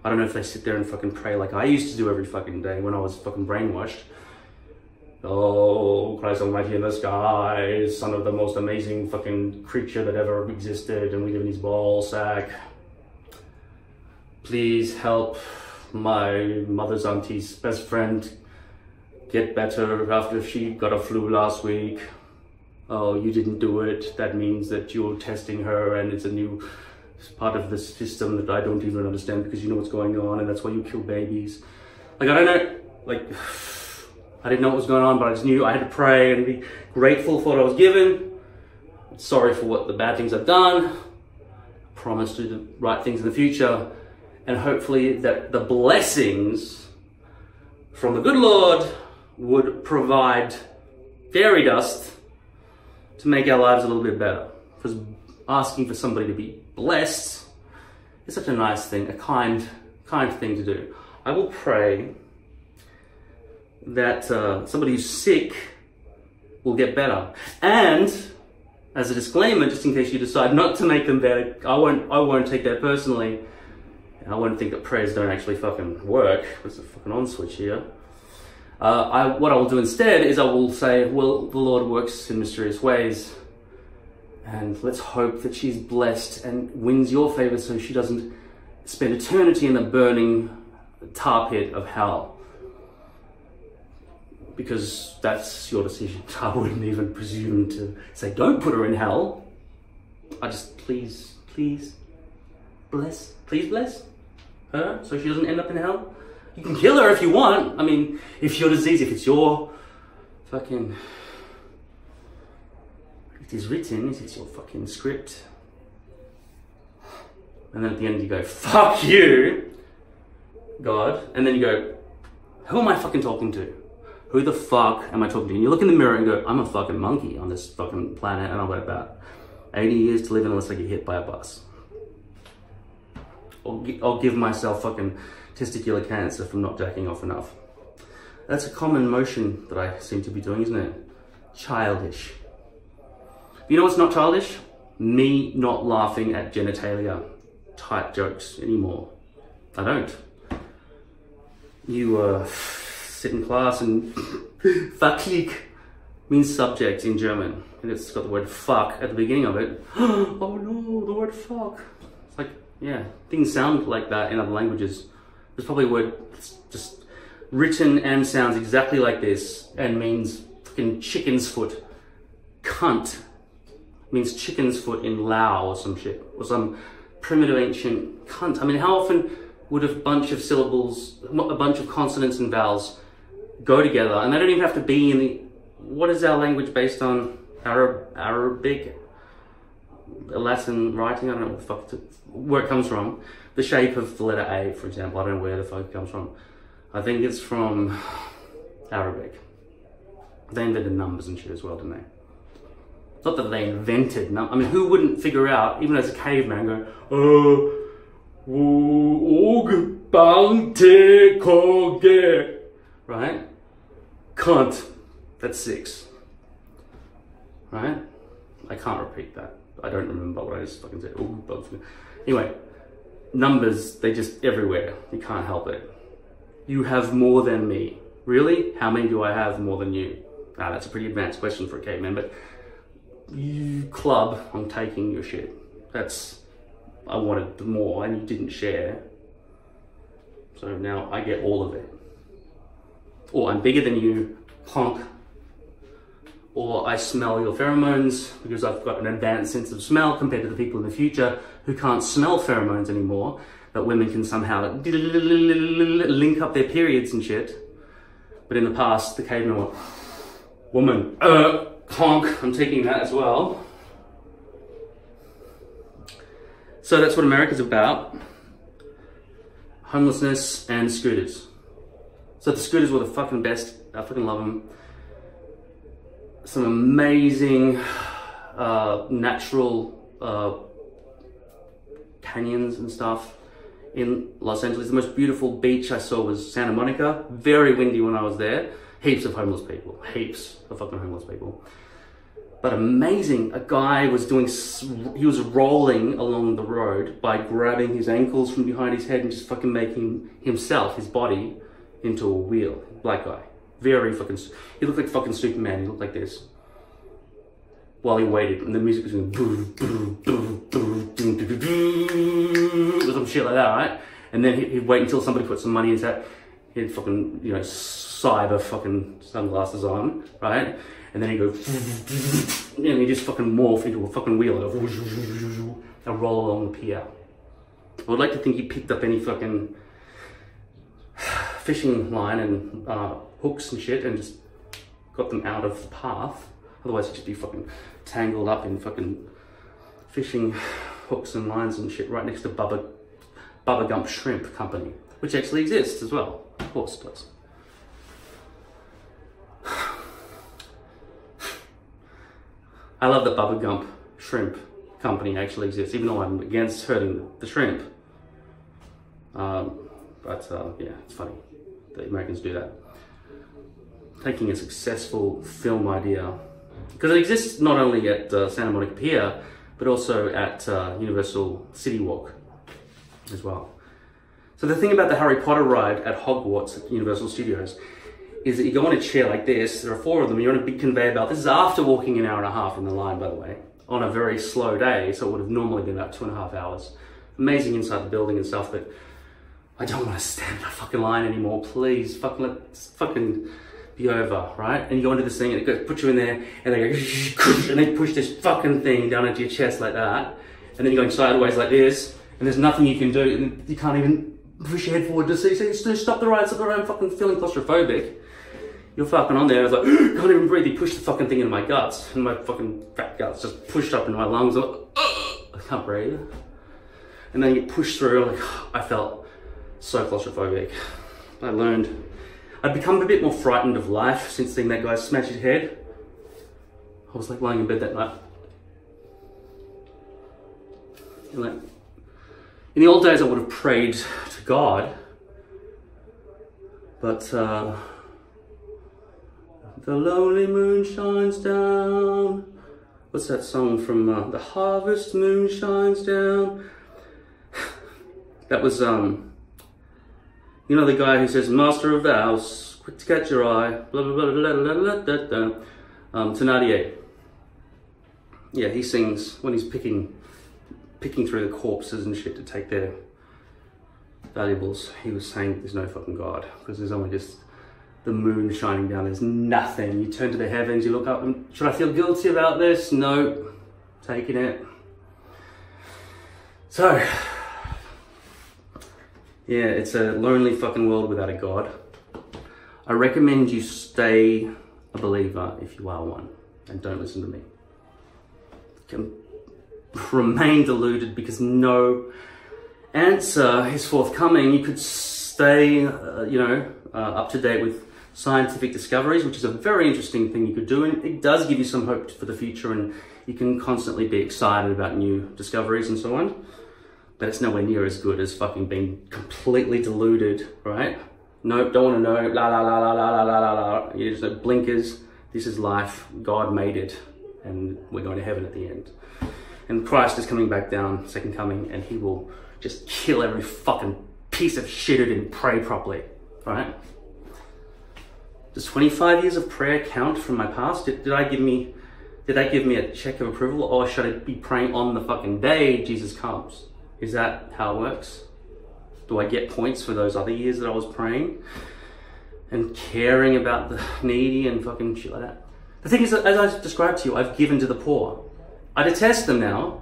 I don't know if they sit there and fucking pray like I used to do every fucking day when I was fucking brainwashed. Oh, Christ Almighty in the sky, son of the most amazing fucking creature that ever existed, and we live in his ball sack. Please help my mother's auntie's best friend get better after she got a flu last week. Oh, you didn't do it. That means that you're testing her, and it's a new part of the system that I don't even understand because you know what's going on, and that's why you kill babies. Like, I don't know, like, I didn't know what was going on, but I just knew I had to pray and be grateful for what I was given. Sorry for what the bad things I've done. Promise to do the right things in the future. And hopefully that the blessings from the good Lord would provide fairy dust to make our lives a little bit better. Because asking for somebody to be blessed is such a nice thing, a kind thing to do. I will pray that somebody who's sick will get better. And as a disclaimer, just in case you decide not to make them better, I won't take that personally. I won't think that prayers don't actually fucking work. There's a fucking on switch here. What I will do instead is I will say, well, the Lord works in mysterious ways, and let's hope that she's blessed and wins your favor so she doesn't spend eternity in the burning tar pit of hell. Because that's your decision. I wouldn't even presume to say, don't put her in hell. I just, please bless her so she doesn't end up in hell. You can kill her if you want. I mean, if your disease, if it's your fucking, it is written, if it's your fucking script. And then at the end you go, fuck you, God. And then you go, who am I fucking talking to? Who the fuck am I talking to? And you look in the mirror and go, I'm a fucking monkey on this fucking planet, and I've got about 80 years to live unless I get hit by a bus. I'll give myself fucking testicular cancer from not jacking off enough. That's a common motion that I seem to be doing, isn't it? Childish. You know what's not childish? Me not laughing at genitalia type jokes anymore. I don't. You sit in class and verklig means subject in German. And it's got the word fuck at the beginning of it. Oh no, the word fuck. It's like, yeah, things sound like that in other languages. There's probably a word that's just written and sounds exactly like this and means fucking chicken's foot. Cunt means chicken's foot in Lao or some shit, or some primitive ancient cunt. I mean, how often would a bunch of syllables, a bunch of consonants and vowels go together, and they don't even have to be in the, what is our language based on? Arabic, Latin writing, I don't know what the fuck where it comes from. The shape of the letter A, for example, I don't know where the fuck it comes from. I think it's from Arabic. They invented numbers and shit as well, didn't they? Not that they invented numbers. I mean, who wouldn't figure out, even as a caveman, go, right? Cunt. That's 6. Right? I can't repeat that. I don't remember what I just fucking said. Anyway, numbers, they just everywhere. You can't help it. You have more than me. Really? How many do I have more than you? Ah, that's a pretty advanced question for a caveman, but you club, I'm taking your shit. I wanted more and you didn't share. So now I get all of it. Or I'm bigger than you, honk. Or I smell your pheromones because I've got an advanced sense of smell compared to the people in the future who can't smell pheromones anymore, but women can somehow link up their periods and shit. But in the past, the cavemen were, woman, honk, I'm taking that as well. So that's what America's about. Homelessness and scooters. So the scooters were the fucking best. I fucking love them. Some amazing natural canyons and stuff in Los Angeles. The most beautiful beach I saw was Santa Monica. Very windy when I was there. Heaps of homeless people. Heaps of fucking homeless people. But amazing. A guy was he was rolling along the road by grabbing his ankles from behind his head and just fucking making himself, his body, into a wheel. Black guy. Very fucking, he looked like fucking Superman. He looked like this. While he waited, and the music was going or some shit like that, right? And then he'd wait until somebody put some money in his hat. He'd fucking, you know, cyber fucking sunglasses on, right? And then he'd go, and he'd just fucking morph into a fucking wheel and roll along the pier. I would like to think he picked up any fucking fishing line and hooks and shit and just got them out of the path. Otherwise he'd just be fucking tangled up in fucking fishing hooks and lines and shit right next to Bubba Gump Shrimp Company, which actually exists as well. Of course it does. I love that Bubba Gump Shrimp Company actually exists, even though I'm against hurting the shrimp. Yeah, it's funny that Americans do that. Taking a successful film idea, because it exists not only at Santa Monica Pier, but also at Universal City Walk as well. So the thing about the Harry Potter ride at Hogwarts at Universal Studios is that you go on a chair like this, there are 4 of them, you're on a big conveyor belt. This is after walking an hour and a half in the line, by the way, on a very slow day, so it would have normally been about 2.5 hours. Amazing inside the building and stuff, but I don't want to stand in a fucking line anymore, please. Let's fucking be over, right? And you go into this thing and it goes, put you in there, and they go, and they push this fucking thing down into your chest like that, and then you're going sideways like this, and there's nothing you can do, and you can't even push your head forward to see, stop the ride, I'm fucking feeling claustrophobic. You're fucking on there, I was like, can't even breathe. He pushed the fucking thing into my guts, and my fucking fat guts just pushed up in my lungs. I'm like, I can't breathe. And then you push through, like, I felt so claustrophobic. I learned, I'd become a bit more frightened of life since seeing that guy smash his head. I was like lying in bed that night. And like, in the old days I would have prayed to God, but the lonely moon shines down. What's that song from The Harvest Moon Shines Down? That was, you know the guy who says, Master of the House, quick to catch your eye, blah, blah, blah, blah, blah, blah, blah, blah. Thenardier. Yeah, he sings when he's picking through the corpses and shit to take their valuables. He was saying there's no fucking God, because there's only just the moon shining down, there's nothing. You turn to the heavens, you look up, and should I feel guilty about this? No. taking it. So, yeah, it's a lonely fucking world without a God. I recommend you stay a believer if you are one, and don't listen to me. Remain deluded because no answer is forthcoming. You could stay, up to date with scientific discoveries, which is a very interesting thing you could do, and it does give you some hope for the future, and you can constantly be excited about new discoveries and so on. But it's nowhere near as good as fucking being completely deluded, right? Nope, don't want to know, la la la la la la la la la. You just know, blinkers, this is life, God made it, and we're going to heaven at the end. And Christ is coming back down, second coming, and he will just kill every fucking piece of shit who didn't pray properly, right? Does 25 years of prayer count from my past? Did that give me a check of approval, or should I be praying on the fucking day Jesus comes? Is that how it works? Do I get points for those other years that I was praying and caring about the needy and fucking shit like that? The thing is, as I described to you, I've given to the poor. I detest them now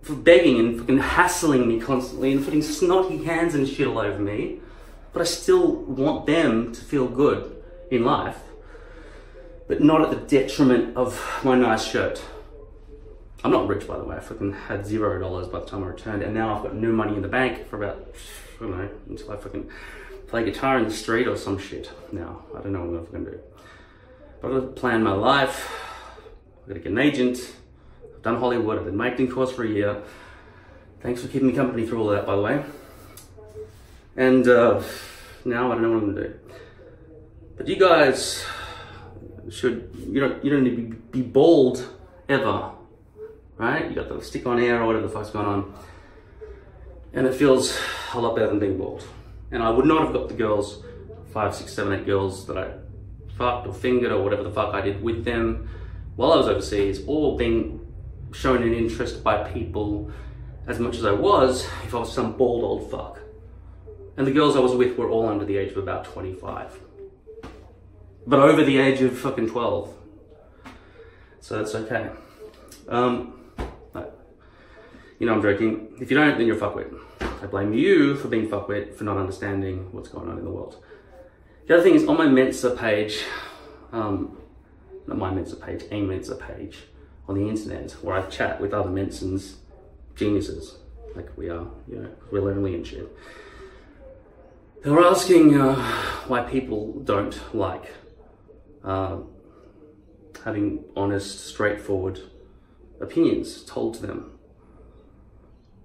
for begging and fucking hassling me constantly and putting snotty hands and shit all over me, but I still want them to feel good in life, but not at the detriment of my nice shirt. I'm not rich, by the way. I fucking had $0 by the time I returned, and now I've got no money in the bank for about, I don't know, until I fucking play guitar in the street or some shit. Now, I don't know what I'm gonna do. But I've got to plan my life. I've got to get an agent. I've done Hollywood. I've been my acting course for a year. Thanks for keeping me company through all that, by the way. And now I don't know what I'm gonna do. But you guys you don't need to be bald ever. Right? You got the StickOnHair or whatever the fuck's going on. And it feels a lot better than being bald. And I would not have got the girls, 5, 6, 7, 8 girls that I fucked or fingered or whatever the fuck I did with them while I was overseas, or being shown an interest by people as much as I was if I was some bald old fuck. And the girls I was with were all under the age of about 25. But over the age of fucking 12. So that's okay. You know I'm joking. If you don't, then you're a fuckwit. I blame you for being fuckwit, for not understanding what's going on in the world. The other thing is, on my Mensa page, not my Mensa page, a Mensa page on the internet, where I chat with other Mensans, geniuses, like we are, we're lonely and shit. They were asking why people don't like having honest, straightforward opinions told to them.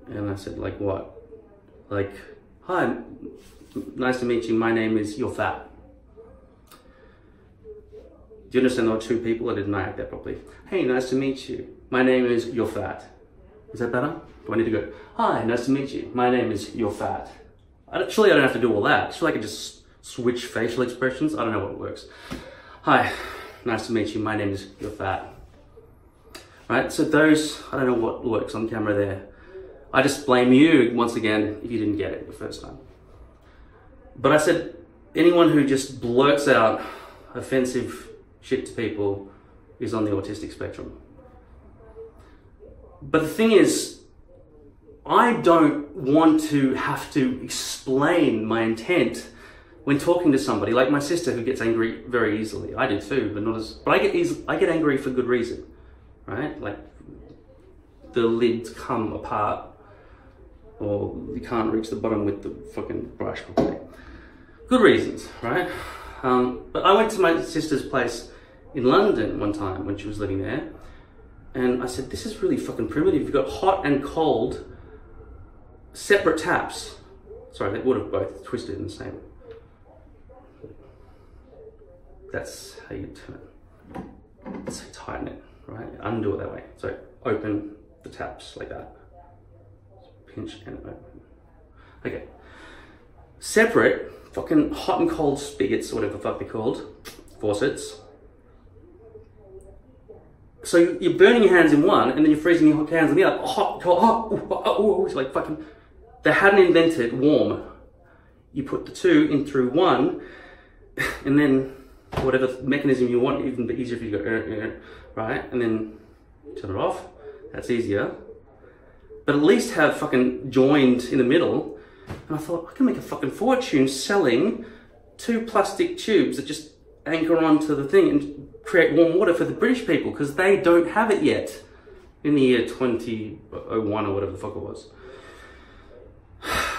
And I said, like what? Like, hi, nice to meet you, my name is You're Fat. Do you understand there were two people? I didn't act that properly. Hey, nice to meet you, my name is You're Fat. Is that better? Do I need to go, hi, nice to meet you, my name is You're Fat? Surely I don't have to do all that. Surely I can just switch facial expressions. I don't know what works. Hi, nice to meet you, my name is You're Fat. Right, so those, I don't know what works on camera there. I just blame you, once again, if you didn't get it the first time. But I said, anyone who just blurts out offensive shit to people is on the autistic spectrum. But the thing is, I don't want to have to explain my intent when talking to somebody, like my sister who gets angry very easily. I do too, but not as, but I get angry for good reason, right? Like the lids come apart, or you can't reach the bottom with the fucking brush properly. Good reasons, right? But I went to my sister's place in London one time when she was living there, and I said, this is really fucking primitive. You've got hot and cold, separate taps. Sorry, they would have both twisted in the same. That's how you turn it. That's how you tighten it, right? Undo it that way. So open the taps like that. Pinch and open. Okay. Separate, fucking hot and cold spigots, or whatever the fuck they're called, faucets. So you're burning your hands in one, and then you're freezing your hands in the other. Hot, cold, hot, it's like fucking, they hadn't invented warm. You put the two in through one, and then whatever mechanism you want, even easier if you go, right? And then turn it off. That's easier. But at least have fucking joined in the middle. And I thought, I can make a fucking fortune selling 2 plastic tubes that just anchor onto the thing and create warm water for the British people, because they don't have it yet in the year 2001 or whatever the fuck it was.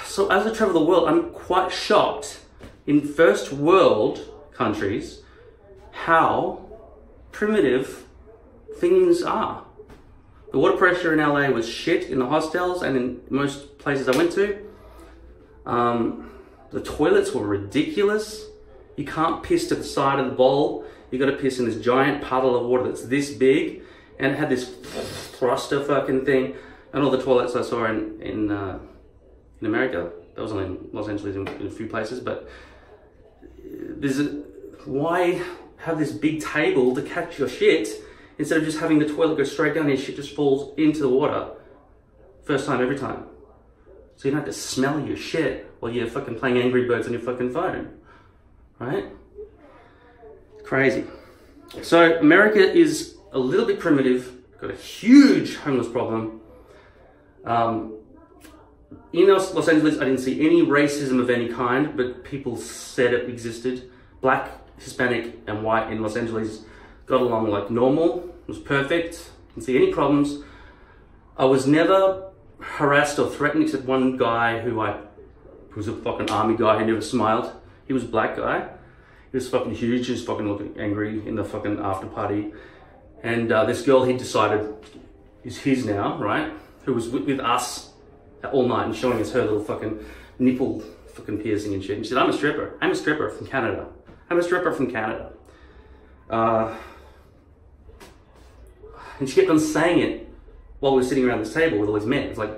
So as I travel the world, I'm quite shocked in first world countries how primitive things are. The water pressure in LA was shit in the hostels and in most places I went to. The toilets were ridiculous. You can't piss to the side of the bowl. You got to piss in this giant puddle of water that's this big, and it had this thruster fucking thing. And all the toilets I saw in America, that was only in Los Angeles in a few places, but why have this big table to catch your shit instead of just having the toilet go straight down and your shit just falls into the water first time every time? So you don't have to smell your shit while you're fucking playing Angry Birds on your fucking phone, right? Crazy. So America is a little bit primitive, got a huge homeless problem. In Los Angeles, I didn't see any racism of any kind, but people said it existed. Black, Hispanic, and white in Los Angeles got along like normal. It was perfect. Didn't see any problems. I was never harassed or threatened, except one guy who was a fucking army guy who never smiled. He was a black guy. He was fucking huge. He was fucking looking angry in the fucking after party. And this girl he decided is his now, right? Who was with us all night and showing us her little fucking nipple fucking piercing and shit. And she said, I'm a stripper. I'm a stripper from Canada. I'm a stripper from Canada. And she kept on saying it while we were sitting around this table with all these men. It's like,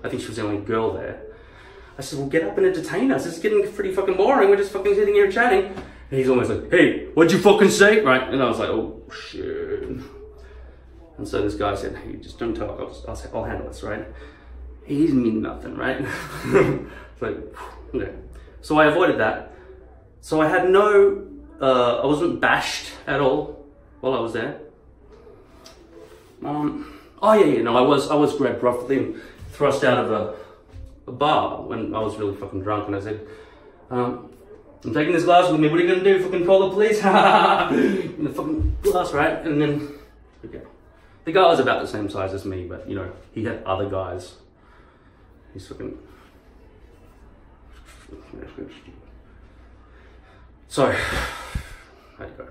I think she was the only girl there. I said, well, get up and entertain us. It's getting pretty fucking boring. We're just fucking sitting here chatting. And he's almost like, hey, what'd you fucking say? Right? And I was like, oh, shit. And so this guy said, hey, just don't talk. I'll handle this, right? He didn't mean nothing, right? It's like, okay. So I avoided that. So I had I wasn't bashed at all while I was there. No, I was grabbed roughly, thrust out of a bar when I was really fucking drunk, and I said, I'm taking this glass with me, what are you gonna do, fucking call the police? In the fucking glass, right? And then, okay. The guy was about the same size as me, but you know, he had other guys. He's fucking... So, how'd it go?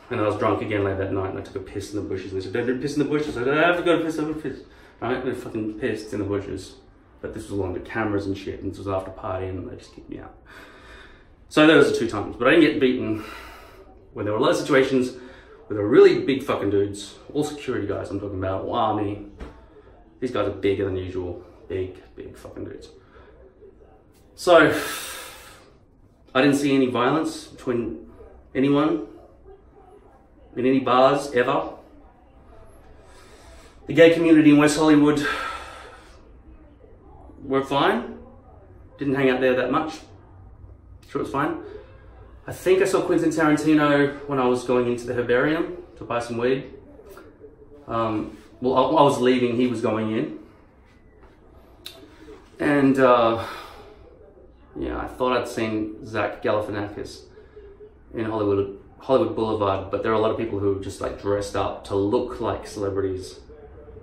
And I was drunk again late that night, and I took a piss in the bushes. And they said, don't do piss in the bushes. I said, I have to go to piss, I have to piss. Right? And I fucking pissed in the bushes. But this was along the cameras and shit, and this was after party, and they just kicked me out. So those are 2 times. But I didn't get beaten when there were a lot of situations where there were really big fucking dudes, all security guys I'm talking about, all army. These guys are bigger than usual. Big fucking dudes. So, I didn't see any violence between anyone in any bars, ever. The gay community in West Hollywood were fine. Didn't hang out there that much. Sure, it was fine. I think I saw Quentin Tarantino when I was going into the herbarium to buy some weed. Well, I was leaving, he was going in. And, yeah, I thought I'd seen Zach Galifianakis in Hollywood Boulevard, but there are a lot of people who just like dressed up to look like celebrities.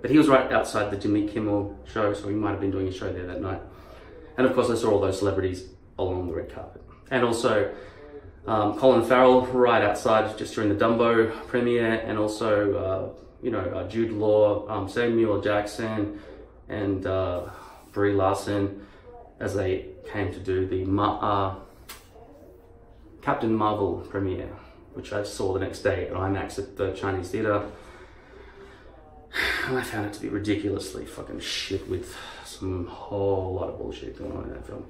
But he was right outside the Jimmy Kimmel show, so he might have been doing a show there that night. And of course, I saw all those celebrities along the red carpet. And also, Colin Farrell right outside just during the Dumbo premiere, and also, you know, Jude Law, Samuel Jackson, and Brie Larson, as they came to do the Captain Marvel premiere, which I saw the next day at IMAX at the Chinese theater. And I found it to be ridiculously fucking shit, with some whole lot of bullshit going on in that film,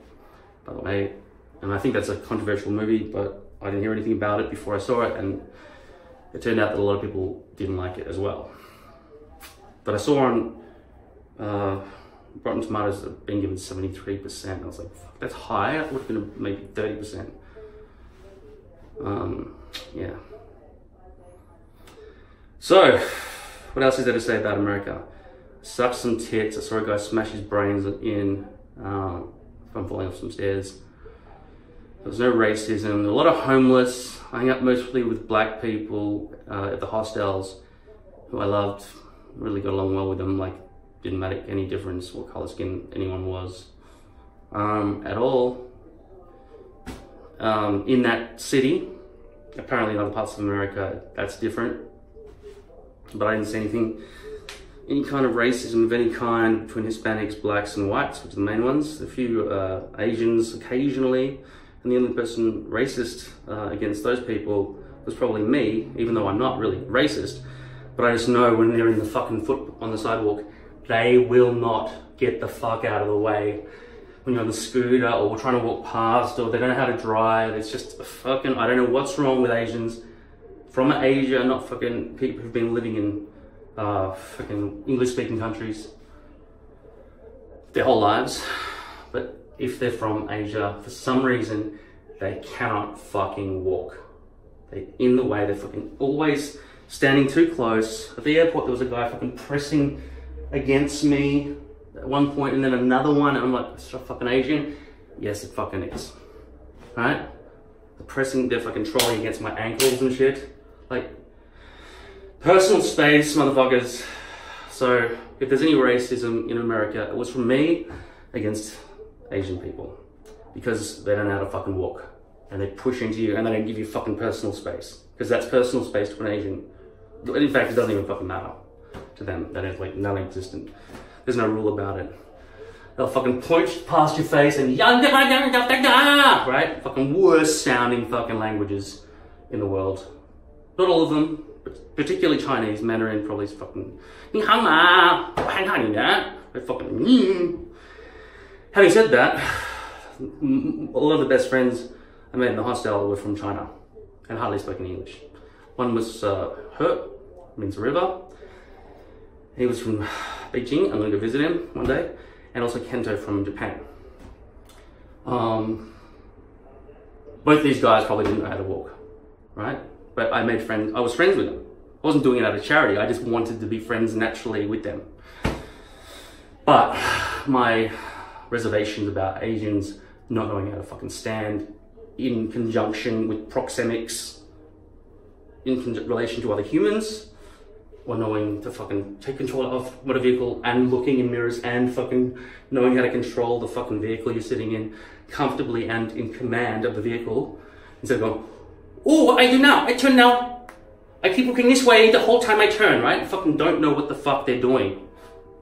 by the way. And I think that's a controversial movie, but I didn't hear anything about it before I saw it, and it turned out that a lot of people didn't like it as well. But I saw on Rotten Tomatoes being given 73%. I was like, fuck, that's high. I would have been maybe 30%. Yeah. So, what else is there to say about America? Sucks some tits. I saw a guy smash his brains in from falling off some stairs. There was no racism. A lot of homeless. I hung out mostly with black people at the hostels, who I loved. Really got along well with them. Like, didn't make any difference what color skin anyone was at all. In that city, apparently in other parts of America, that's different. But I didn't see any kind of racism of any kind between Hispanics, blacks, and whites, which are the main ones. A few Asians occasionally, and the only person racist against those people was probably me, even though I'm not really racist. But I just know when they're in the fucking foot on the sidewalk, they will not get the fuck out of the way when you're on the scooter or trying to walk past, or they don't know how to drive. It's just fucking, I don't know what's wrong with Asians from Asia, not fucking people who've been living in fucking English-speaking countries their whole lives. But if they're from Asia, for some reason, they cannot fucking walk. They're in the way, they're fucking always standing too close. At the airport, there was a guy fucking pressing against me at one point, and then another one, and I'm like, is that fucking Asian? Yes, it fucking is. Right? They're fucking trolling against my ankles and shit. Like, personal space, motherfuckers. So, if there's any racism in America, it was from me against Asian people. Because they don't know how to fucking walk. And they push into you, and they don't give you fucking personal space. Because that's personal space to an Asian. In fact, it doesn't even fucking matter to them. That is like non-existent. There's no rule about it. They'll fucking point past your face and right? Fucking worst sounding fucking languages in the world. Not all of them, but particularly Chinese. Mandarin probably is fucking. They fucking. Having said that, a lot of the best friends I made in the hostel were from China and hardly spoke any English. One was He, means river. He was from Beijing. I'm going to go visit him one day. And also Kento from Japan. Both these guys probably didn't know how to walk, right? But I made friends. I was friends with them. I wasn't doing it out of charity. I just wanted to be friends naturally with them. But my reservations about Asians not knowing how to fucking stand in conjunction with proxemics in relation to other humans, or knowing to fucking take control of motor vehicle and looking in mirrors and fucking knowing how to control the fucking vehicle you're sitting in comfortably and in command of the vehicle, instead of going, oh, what I do now? I turn now. I keep looking this way the whole time I turn, right? I fucking don't know what the fuck they're doing.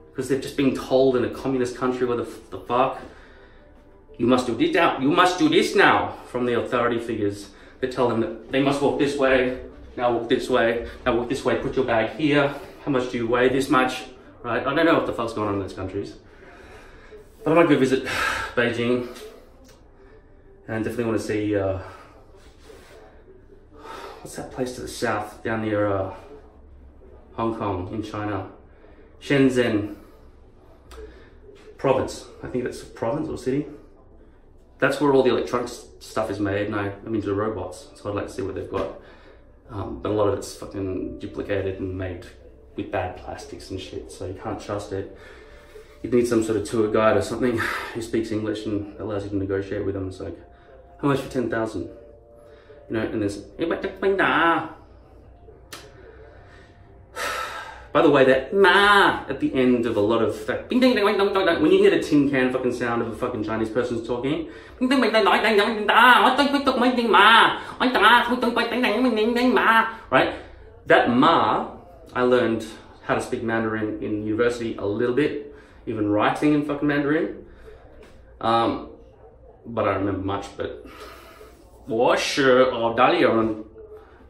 Because they're just being told in a communist country, what the fuck? You must do this now. You must do this now, from the authority figures that tell them that they must walk this way. Now walk this way. Now walk this way. Put your bag here. How much do you weigh? This much, right? I don't know what the fuck's going on in those countries, but I might go visit Beijing, and definitely want to see what's that place to the south down near Hong Kong in China, Shenzhen province. I think that's a province or city. That's where all the electronics stuff is made, and I'm into robots, so I'd like to see what they've got. But a lot of it's fucking duplicated and made with bad plastics and shit, so you can't trust it. You'd need some sort of tour guide or something who speaks English and allows you to negotiate with them. It's like, how much for 10,000? You know, and there's... By the way, that ma at the end of a lot of that, when you hear the tin can fucking sound of a fucking Chinese person's talking, right? That ma, I learned how to speak Mandarin in university a little bit, even writing in fucking Mandarin. But I don't remember much, but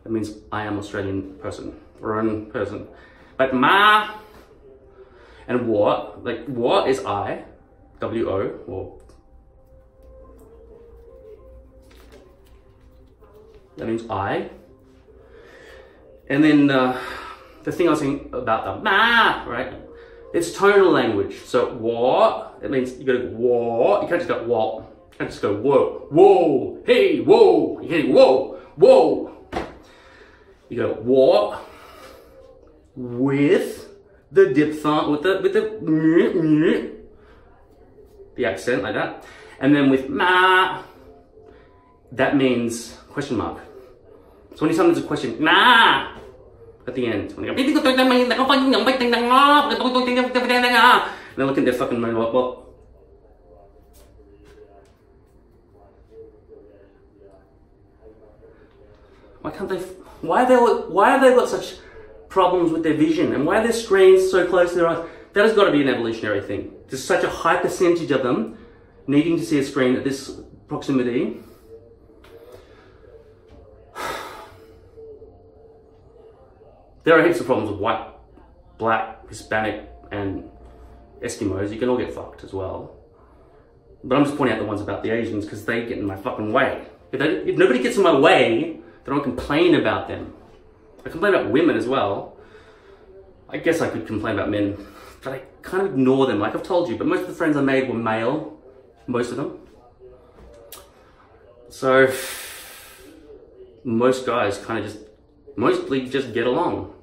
that means I am Australian person, foreign person. But ma and wo, like wo is I, W-O, or that means I. And then the thing I was saying about the ma, right? It's tonal language. So wo, it means you gotta go wo, you can't just go wo. You can't just go whoa, whoa, hey, whoa, you can't go whoa, whoa. You go wo. with the diphthong, with the accent like that. And then with ma, that means question mark. So anytime there's a question, nah, at the end, when they go, and they look at their fucking mind, well, why can't they, why have they got such problems with their vision, and why are their screens so close to their eyes? That has got to be an evolutionary thing. There's such a high percentage of them needing to see a screen at this proximity. There are heaps of problems with white, black, Hispanic, and Eskimos. You can all get fucked as well. But I'm just pointing out the ones about the Asians because they get in my fucking way. If nobody gets in my way, then I don't complain about them. I complain about women as well. I guess I could complain about men, but I kind of ignore them, like I've told you. But most of the friends I made were male, most of them. So most guys kind of mostly just get along.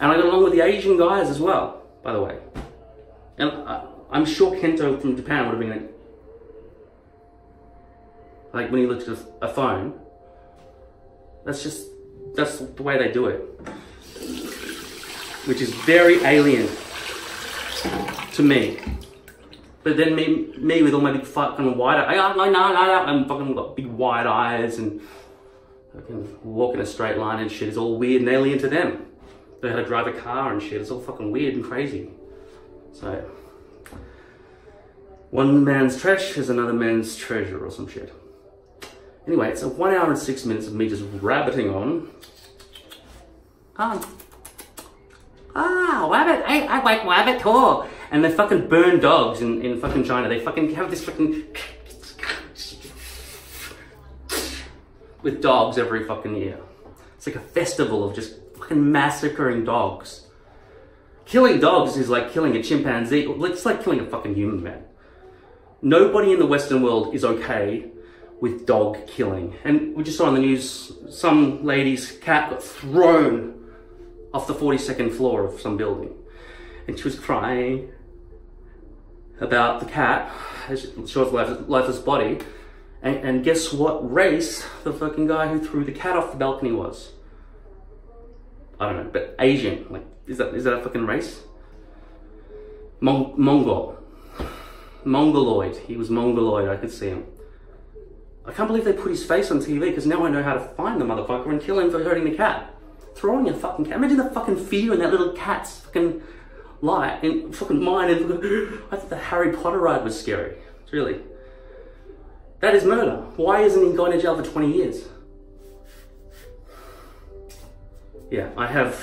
And I got along with the Asian guys as well, by the way. And I'm sure Kento from Japan would have been like when he looked at a phone. That's the way they do it. Which is very alien to me. But then me with all my big fucking wide eyes, I'm fucking got big wide eyes and I can walk in a straight line and shit is all weird and alien to them. They know how to drive a car and shit, it's all fucking weird and crazy. So, one man's trash is another man's treasure or some shit. Anyway, it's a 1 hour and 6 minutes of me just rabbiting on. Rabbit, I like rabbit too. And they fucking burn dogs in fucking China. They fucking have this fucking with dogs every fucking year. It's like a festival of just fucking massacring dogs. Killing dogs is like killing a chimpanzee. It's like killing a fucking human, man. Nobody in the Western world is okay with dog killing. And we just saw on the news, some lady's cat got thrown off the 42nd floor of some building. And she was crying about the cat as she shows lifeless body. And guess what race the fucking guy who threw the cat off the balcony was? I don't know, but Asian. Like, is that a fucking race? Mongol. Mongoloid. He was Mongoloid, I could see him. I can't believe they put his face on TV because now I know how to find the motherfucker and kill him for hurting the cat. Throwing a fucking cat. Imagine the fucking fear in that little cat's fucking light and fucking mind. And I thought the Harry Potter ride was scary. Really. That is murder. Why isn't he going to jail for 20 years? Yeah, I have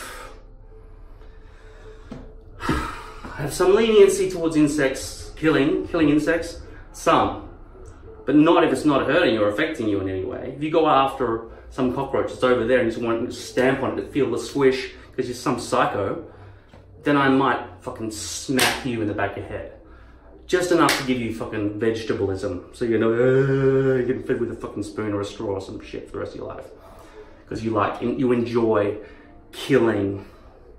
some leniency towards insects, killing insects, some, but not if it's not hurting you or affecting you in any way. If you go after some cockroach that's over there and you just want to stamp on it to feel the swish because you're some psycho, then I might fucking smack you in the back of your head. Just enough to give you fucking vegetabilism, so you know you're getting fed with a fucking spoon or a straw or some shit for the rest of your life. Because you enjoy killing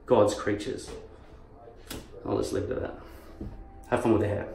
God's creatures. I'll just leave it at that. Have fun with the hair.